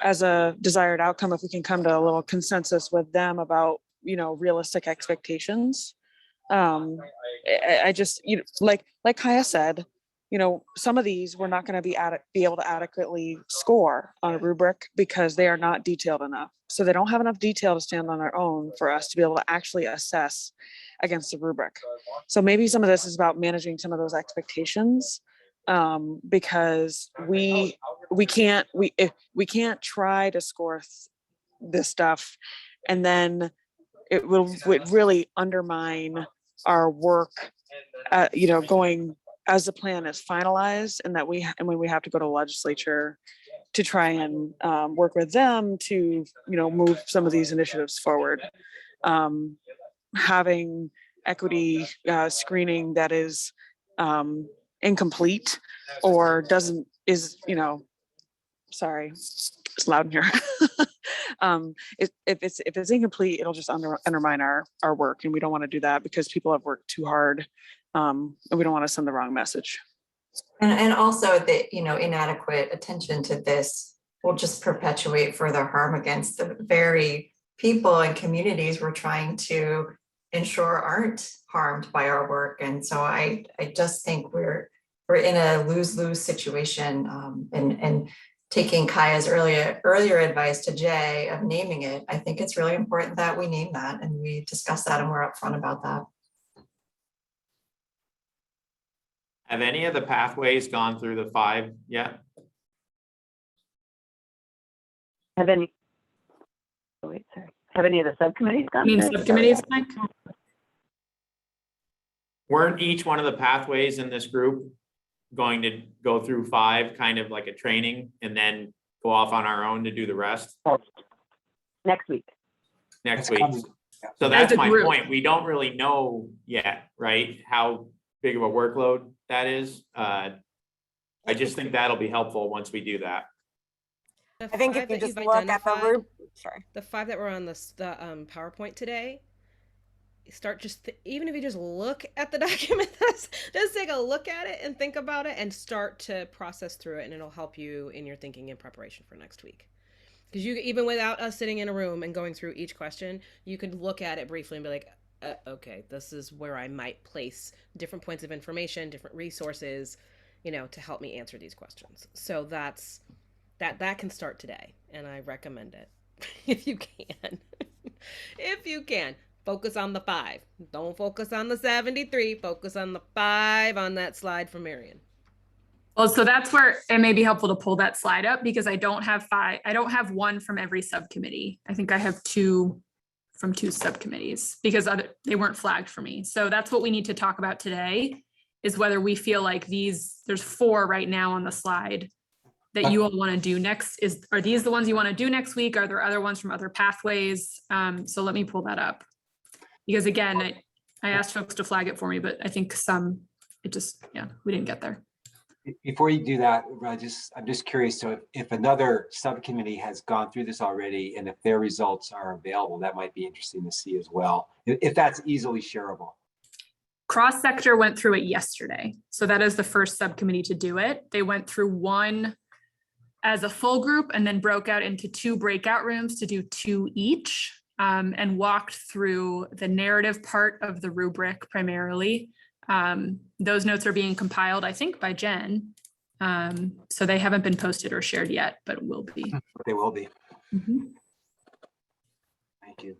as a desired outcome, if we can come to a little consensus with them about, realistic expectations. I just, like Kaia said, some of these we're not going to be able to adequately score on a rubric because they are not detailed enough. So they don't have enough detail to stand on their own for us to be able to actually assess against the rubric. So maybe some of this is about managing some of those expectations, because we can't try to score this stuff, and then it would really undermine our work, going as the plan is finalized, and when we have to go to the legislature to try and work with them to, move some of these initiatives forward. Having equity screening that is incomplete or sorry, it's loud in here. If it's incomplete, it'll just undermine our work, and we don't want to do that because people have worked too hard, and we don't want to send the wrong message. And also the, inadequate attention to this will just perpetuate further harm against the very people and communities we're trying to ensure aren't harmed by our work. And so I just think we're in a lose-lose situation, and taking Kaia's earlier advice to Jay of naming it, I think it's really important that we name that and we discuss that and we're upfront about that. Have any of the pathways gone through the 5 yet? Have any of the subcommittees gone? You mean subcommittees, Mike? Weren't each one of the pathways in this group going to go through 5, kind of like a training, and then go off on our own to do the rest? Next week. Next week. So that's my point. We don't really know yet, right? How big of a workload that is. I just think that'll be helpful once we do that. I think if you just look at the rubric, sorry. The 5 that were on the PowerPoint today, even if you just look at the document, just take a look at it and think about it and start to process through it, and it'll help you in your thinking and preparation for next week. Because you, even without us sitting in a room and going through each question, you could look at it briefly and be like, okay, this is where I might place different points of information, different resources, to help me answer these questions. So that can start today, and I recommend it if you can. If you can. Focus on the 5. Don't focus on the 73. Focus on the 5 on that slide from Marion. Well, so that's where it may be helpful to pull that slide up, because I don't have 5. I don't have one from every subcommittee. I think I have 2 from 2 subcommittees because they weren't flagged for me. So that's what we need to talk about today, is whether we feel like there's 4 right now on the slide that you all want to do next. Are these the ones you want to do next week? Are there other ones from other pathways? So let me pull that up. Because again, I asked folks to flag it for me, but I think we didn't get there. Before you do that, I'm just curious. So if another subcommittee has gone through this already, and if their results are available, that might be interesting to see as well, if that's easily shareable. Cross sector went through it yesterday. So that is the first subcommittee to do it. They went through one as a full group and then broke out into 2 breakout rooms to do 2 each. And walked through the narrative part of the rubric primarily. Those notes are being compiled, I think, by Jen. So they haven't been posted or shared yet, but will be. They will be. Mm-hmm. Thank you.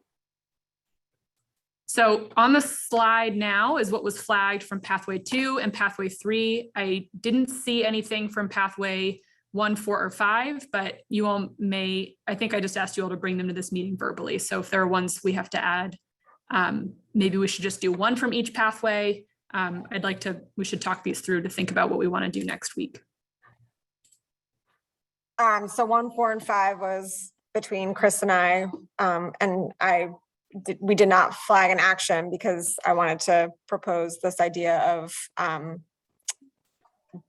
So on the slide now is what was flagged from Pathway 2 and Pathway 3. I didn't see anything from Pathway 1, 4, or 5, but you all I think I just asked you all to bring them to this meeting verbally. So if there are ones we have to add, maybe we should just do 1 from each pathway. We should talk these through to think about what we want to do next week. So 1, 4, and 5 was between Chris and I, and we did not flag an action because I wanted to propose this idea of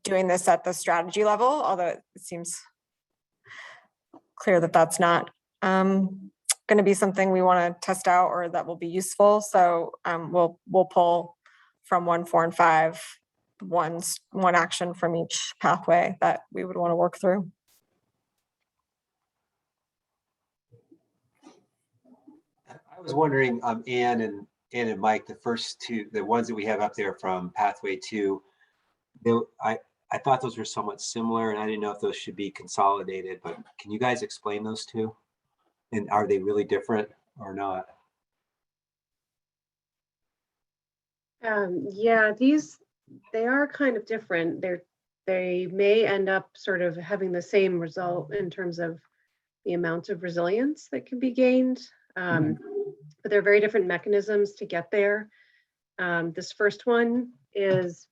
doing this at the strategy level, although it seems clear that that's not going to be something we want to test out or that will be useful. So we'll pull from 1, 4, and 5, one action from each pathway that we would want to work through. I was wondering, Ann and Mike, the first 2, the ones that we have up there from Pathway 2, I thought those were somewhat similar, and I didn't know if those should be consolidated, but can you guys explain those 2? And are they really different or not? Yeah, they are kind of different. They may end up sort of having the same result in terms of the amount of resilience that can be gained, but they're very different mechanisms to get there. This first one is,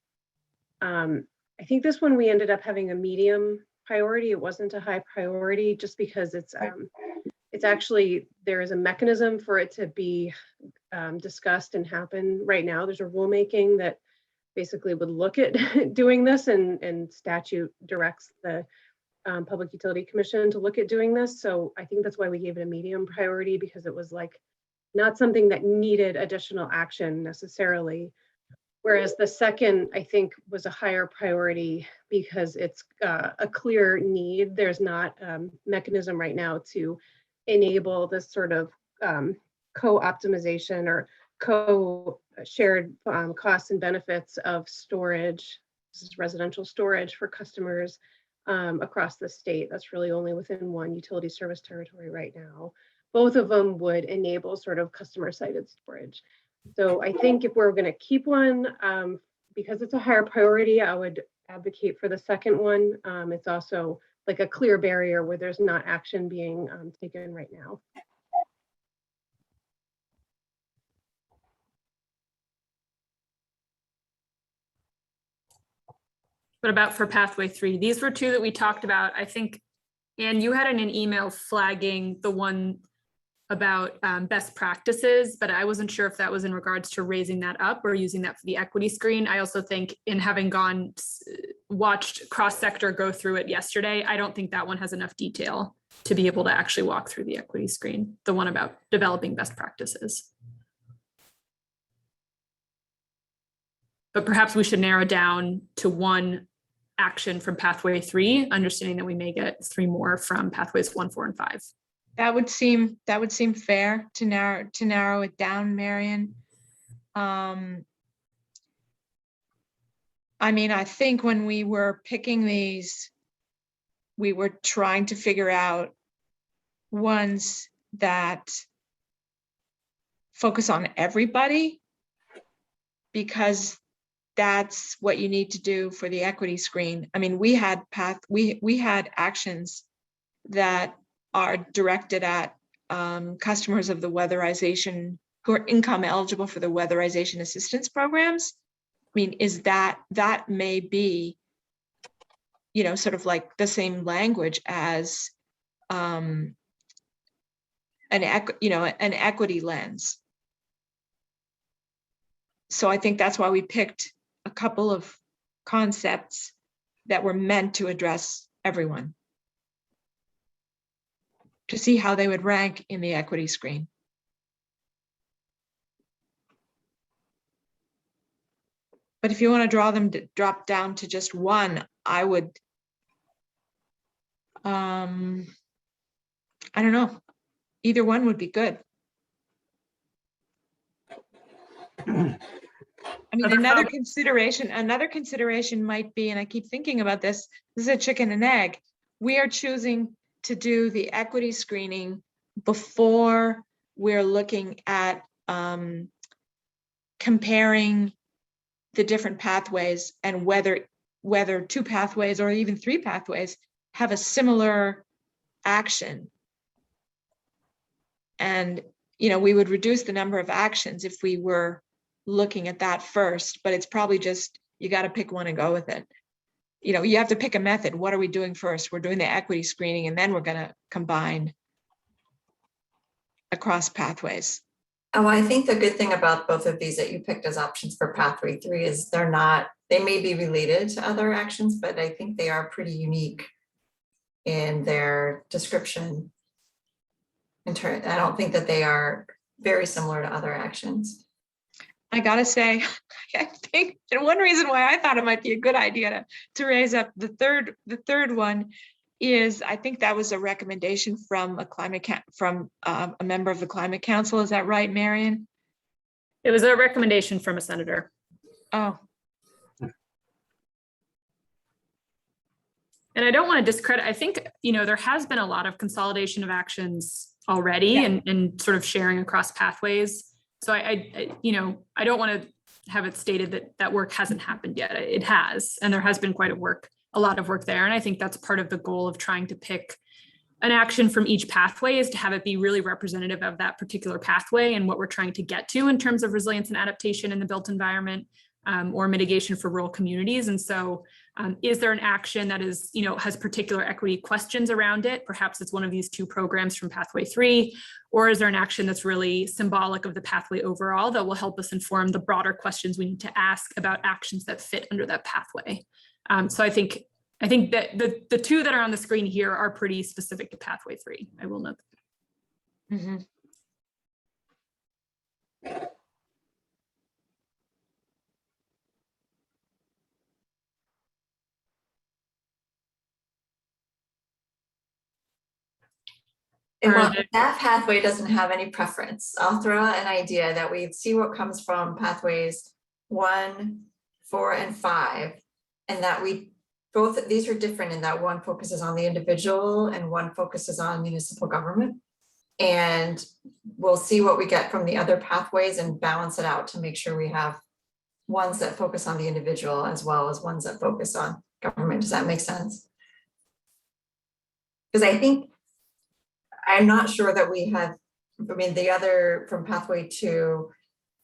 I think this one we ended up having a medium priority. It wasn't a high priority just because it's actually, there is a mechanism for it to be discussed and happen right now. There's a rulemaking that basically would look at doing this, and statute directs the Public Utility Commission to look at doing this. So I think that's why we gave it a medium priority, because it was like not something that needed additional action necessarily. Whereas the second, I think, was a higher priority because it's a clear need. There's not a mechanism right now to enable this sort of co-optimization or co-shared costs and benefits of storage. This is residential storage for customers across the state. That's really only within one utility service territory right now. Both of them would enable sort of customer-sited storage. So I think if we're going to keep one, because it's a higher priority, I would advocate for the second one. It's also like a clear barrier where there's not action being taken right now. What about for Pathway 3? These were 2 that we talked about. I think, Anne, you had in an email flagging the one about best practices, but I wasn't sure if that was in regards to raising that up or using that for the equity screen. I also think, in having watched cross sector go through it yesterday, I don't think that one has enough detail to be able to actually walk through the equity screen, the one about developing best practices. But perhaps we should narrow down to 1 action from Pathway 3, understanding that we may get 3 more from Pathways 1, 4, and 5. That would seem fair to narrow it down, Marion. I mean, I think when we were picking these, we were trying to figure out ones that focus on everybody, because that's what you need to do for the equity screen. I mean, we had actions that are directed at customers of the weatherization who are income eligible for the weatherization assistance programs. I mean, is that may be, you know, sort of like the same language as an equity lens. So I think that's why we picked a couple of concepts that were meant to address everyone, to see how they would rank in the equity screen. But if you want to drop down to just one, I would, I don't know, either one would be good. I mean, another consideration might be, and I keep thinking about this is a chicken and egg. We are choosing to do the equity screening before we're looking at comparing the different pathways and whether two pathways or even three pathways have a similar action. And, you know, we would reduce the number of actions if we were looking at that first, but it's probably just, you got to pick one and go with it. You know, you have to pick a method. What are we doing first? We're doing the equity screening, and then we're going to combine across pathways. Oh, I think the good thing about both of these that you picked as options for pathway 3 is they may be related to other actions, but I think they are pretty unique in their description. I don't think that they are very similar to other actions. I gotta say, I think, and one reason why I thought it might be a good idea to raise up the third one is, I think that was a recommendation from a member of the Climate Council. Is that right, Marion? It was a recommendation from a senator. Oh. And I don't want to discredit, I think, you know, there has been a lot of consolidation of actions already, and sort of sharing across pathways. So I you know, I don't want to have it stated that that work hasn't happened yet. It has, and there has been quite a lot of work there. And I think that's part of the goal of trying to pick an action from each pathway, is to have it be really representative of that particular pathway and what we're trying to get to in terms of resilience and adaptation in the built environment, or mitigation for rural communities. And so is there an action that is, you know, has particular equity questions around it? Perhaps it's one of these two programs from pathway 3, or is there an action that's really symbolic of the pathway overall that will help us inform the broader questions we need to ask about actions that fit under that pathway? So I think that the two that are on the screen here are pretty specific to pathway 3. I will note that. Mm-hmm. And well, that pathway doesn't have any preference. I'll throw out an idea that we see what comes from pathways 1, 4, and 5, and that both these are different in that one focuses on the individual and one focuses on municipal government. And we'll see what we get from the other pathways and balance it out to make sure we have ones that focus on the individual as well as ones that focus on government. Does that make sense? Because I think, I'm not sure that we have, I mean, the other from pathway 2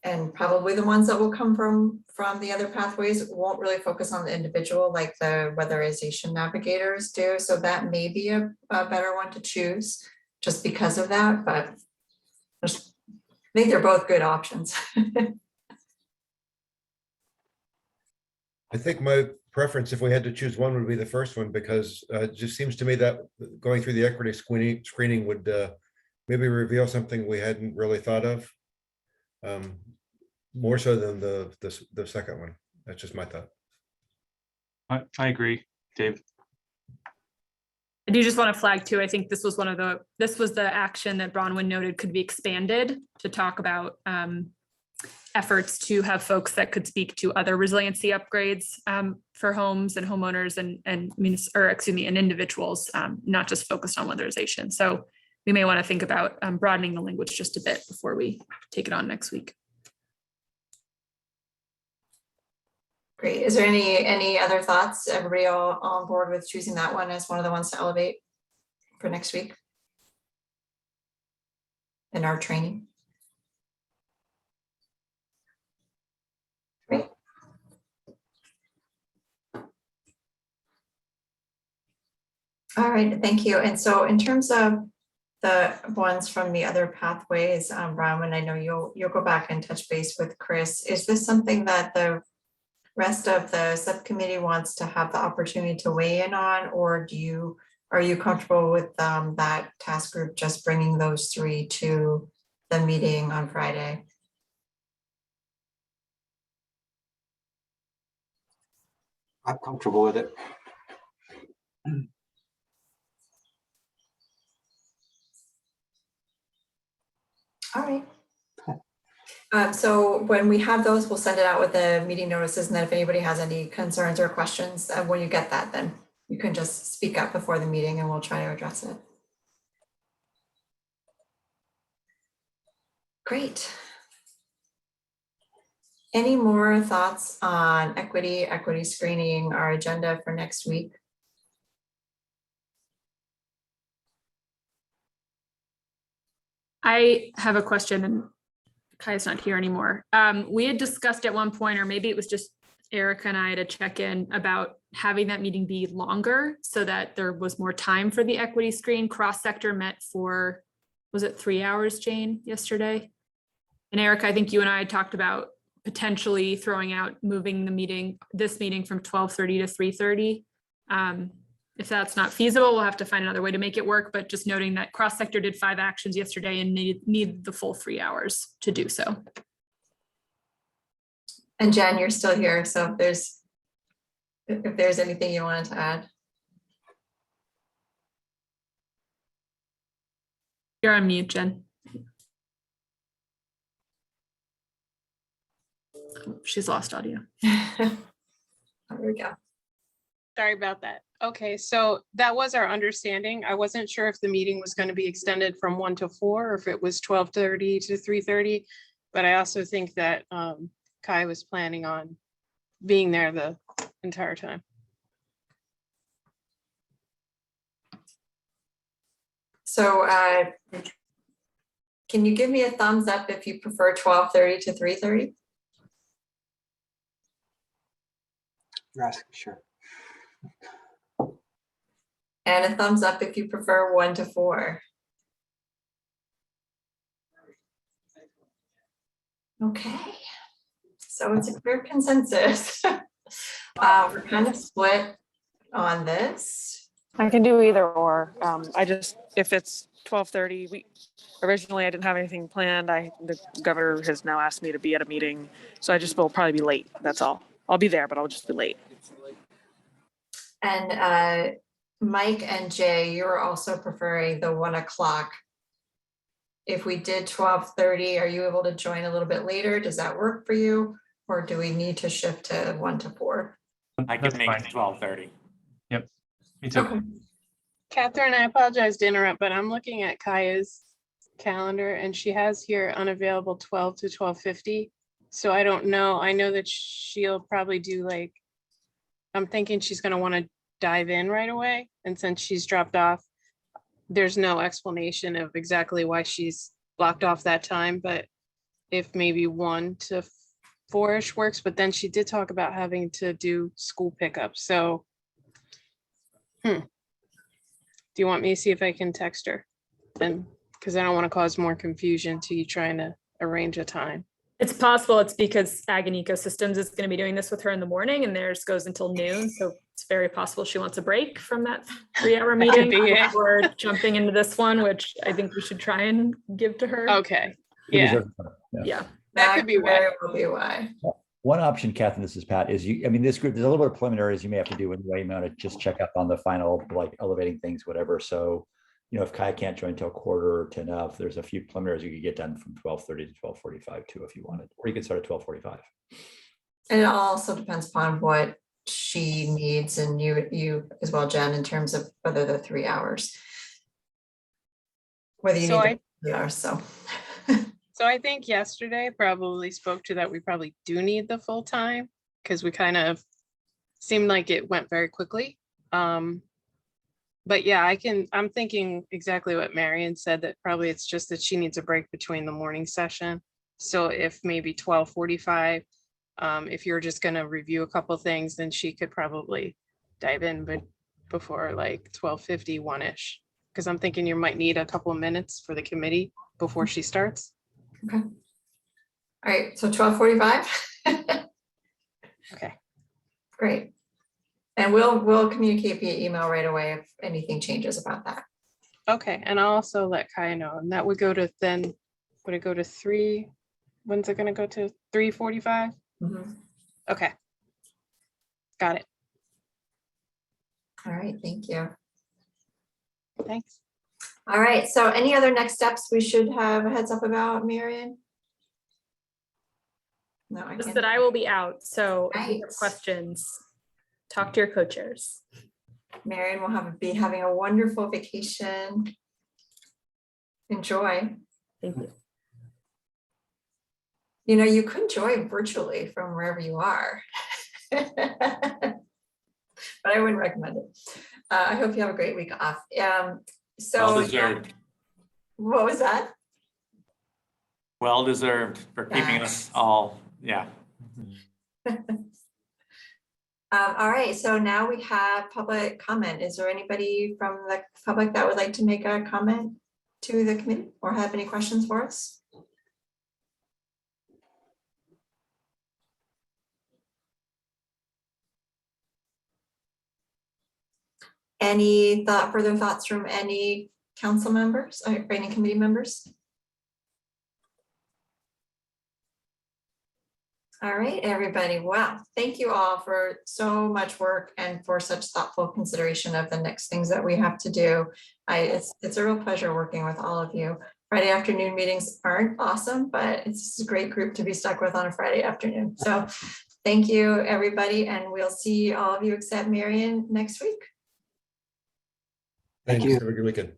and probably the ones that will come from the other pathways won't really focus on the individual like the weatherization navigators do. So that may be a better one to choose just because of that, but I think they're both good options. I think my preference, if we had to choose one, would be the first one, because it just seems to me that going through the equity screening would maybe reveal something we hadn't really thought of, more so than the second one. That's just my thought. I agree, Dave. I do just want to flag too, I think this was the action that Bronwyn noted could be expanded to talk about efforts to have folks that could speak to other resiliency upgrades for homes and homeowners and individuals, not just focused on weatherization. So we may want to think about broadening the language just a bit before we take it on next week. Great. Is there any other thoughts? Everybody all on board with choosing that one as one of the ones to elevate for next week in our training? Great. All right, thank you. And so in terms of the ones from the other pathways, Bronwyn, I know you'll go back and touch base with Chris. Is this something that the rest of the subcommittee wants to have the opportunity to weigh in on, or are you comfortable with that task group just bringing those three to the meeting on Friday? I'm comfortable with it. All right. So when we have those, we'll send it out with the meeting notices, and then if anybody has any concerns or questions, when you get that, then you can just speak up before the meeting and we'll try to address it. Great. Any more thoughts on equity screening, our agenda for next week? I have a question, and Kaia's not here anymore. We had discussed at one point, or maybe it was just Erica and I to check in about having that meeting be longer so that there was more time for the equity screen. Cross-sector met for, was it 3 hours, Jane, yesterday? And Erica, I think you and I had talked about potentially throwing out moving this meeting from 12:30 to 3:30. If that's not feasible, we'll have to find another way to make it work, but just noting that cross-sector did 5 actions yesterday and need the full 3 hours to do so. And Jen, you're still here, so if there's anything you wanted to add. You're on mute, Jen. She's lost audio. There we go. Sorry about that. Okay, so that was our understanding. I wasn't sure if the meeting was going to be extended from 1 to 4 or if it was 12:30 to 3:30. But I also think that Kai was planning on being there the entire time. So can you give me a thumbs up if you prefer 12:30 to 3:30? Yes, sure. And a thumbs up if you prefer 1 to 4. Okay, so it's a clear consensus. We're kind of split on this. I can do either or. If it's 12:30, originally I didn't have anything planned. The governor has now asked me to be at a meeting, so I just will probably be late. That's all. I'll be there, but I'll just be late. And Mike and Jay, you're also preferring the 1 o'clock. If we did 12:30, are you able to join a little bit later? Does that work for you? Or do we need to shift to 1 to 4? I can make it 12:30. Yep, me too. Okay. Catherine, I apologize to interrupt, but I'm looking at Kaia's calendar and she has here unavailable 12 to 12:50. So I don't know. I know that she'll probably do I'm thinking she's going to want to dive in right away. And since she's dropped off, there's no explanation of exactly why she's blocked off that time. But if maybe 1 to 4-ish works, but then she did talk about having to do school pickup. So, do you want me to see if I can text her? Then, because I don't want to cause more confusion to you trying to arrange a time. It's possible it's because Ag and Ecosystems is going to be doing this with her in the morning and theirs goes until noon. So it's very possible she wants a break from that 3-hour meeting before jumping into this one, which I think we should try and give to her. Okay. Yeah. Yeah. That could be very well be why. One option, Catherine, this is Pat, is you, I mean, this group, there's a little bit of preliminaries you may have to do anyway. You might want to just check up on the final, like elevating things, whatever. So, if Kaia can't join until 1:45, there's a few preliminaries you could get done from 12:30 to 12:45 too, if you wanted, or you could start at 12:45. And it also depends upon what she needs and you as well, Jen, in terms of whether the 3 hours. Whether you So need the 3 hours, so. So I think yesterday probably spoke to that we probably do need the full time because we kind of seemed like it went very quickly. But yeah, I'm thinking exactly what Marion said, that probably it's just that she needs a break between the morning session. So if maybe 12:45, if you're just gonna review a couple things, then she could probably dive in, but before like 12:50, 1-ish. Because I'm thinking you might need a couple of minutes for the committee before she starts. Okay. All right, so 12:45. Okay. Great. And we'll communicate via email right away if anything changes about that. Okay, and I'll also let Kaia know, and that would go to then, would it go to 3? When's it gonna go to 3:45? Okay. Got it. All right, thank you. Thanks. All right, so any other next steps we should have a heads up about, Marion? No, I Just can't. that I will be out, so if you have Right. questions, talk to your co-chairs. Marion will be having a wonderful vacation. Enjoy. Thank you. You could join virtually from wherever you are. But I wouldn't recommend it. I hope you have a great week off. So Well deserved. What was that? Well deserved for keeping us all, yeah. All right, so now we have public comment. Is there anybody from the public that would like to make a comment to the committee or have any questions for us? Any further thoughts from any council members or any committee members? All right, everybody. Wow. Thank you all for so much work and for such thoughtful consideration of the next things that we have to do. It's a real pleasure working with all of you. Friday afternoon meetings aren't awesome, but it's a great group to be stuck with on a Friday afternoon. So thank you, everybody. And we'll see all of you except Marion next week. Thank you. Have a good weekend.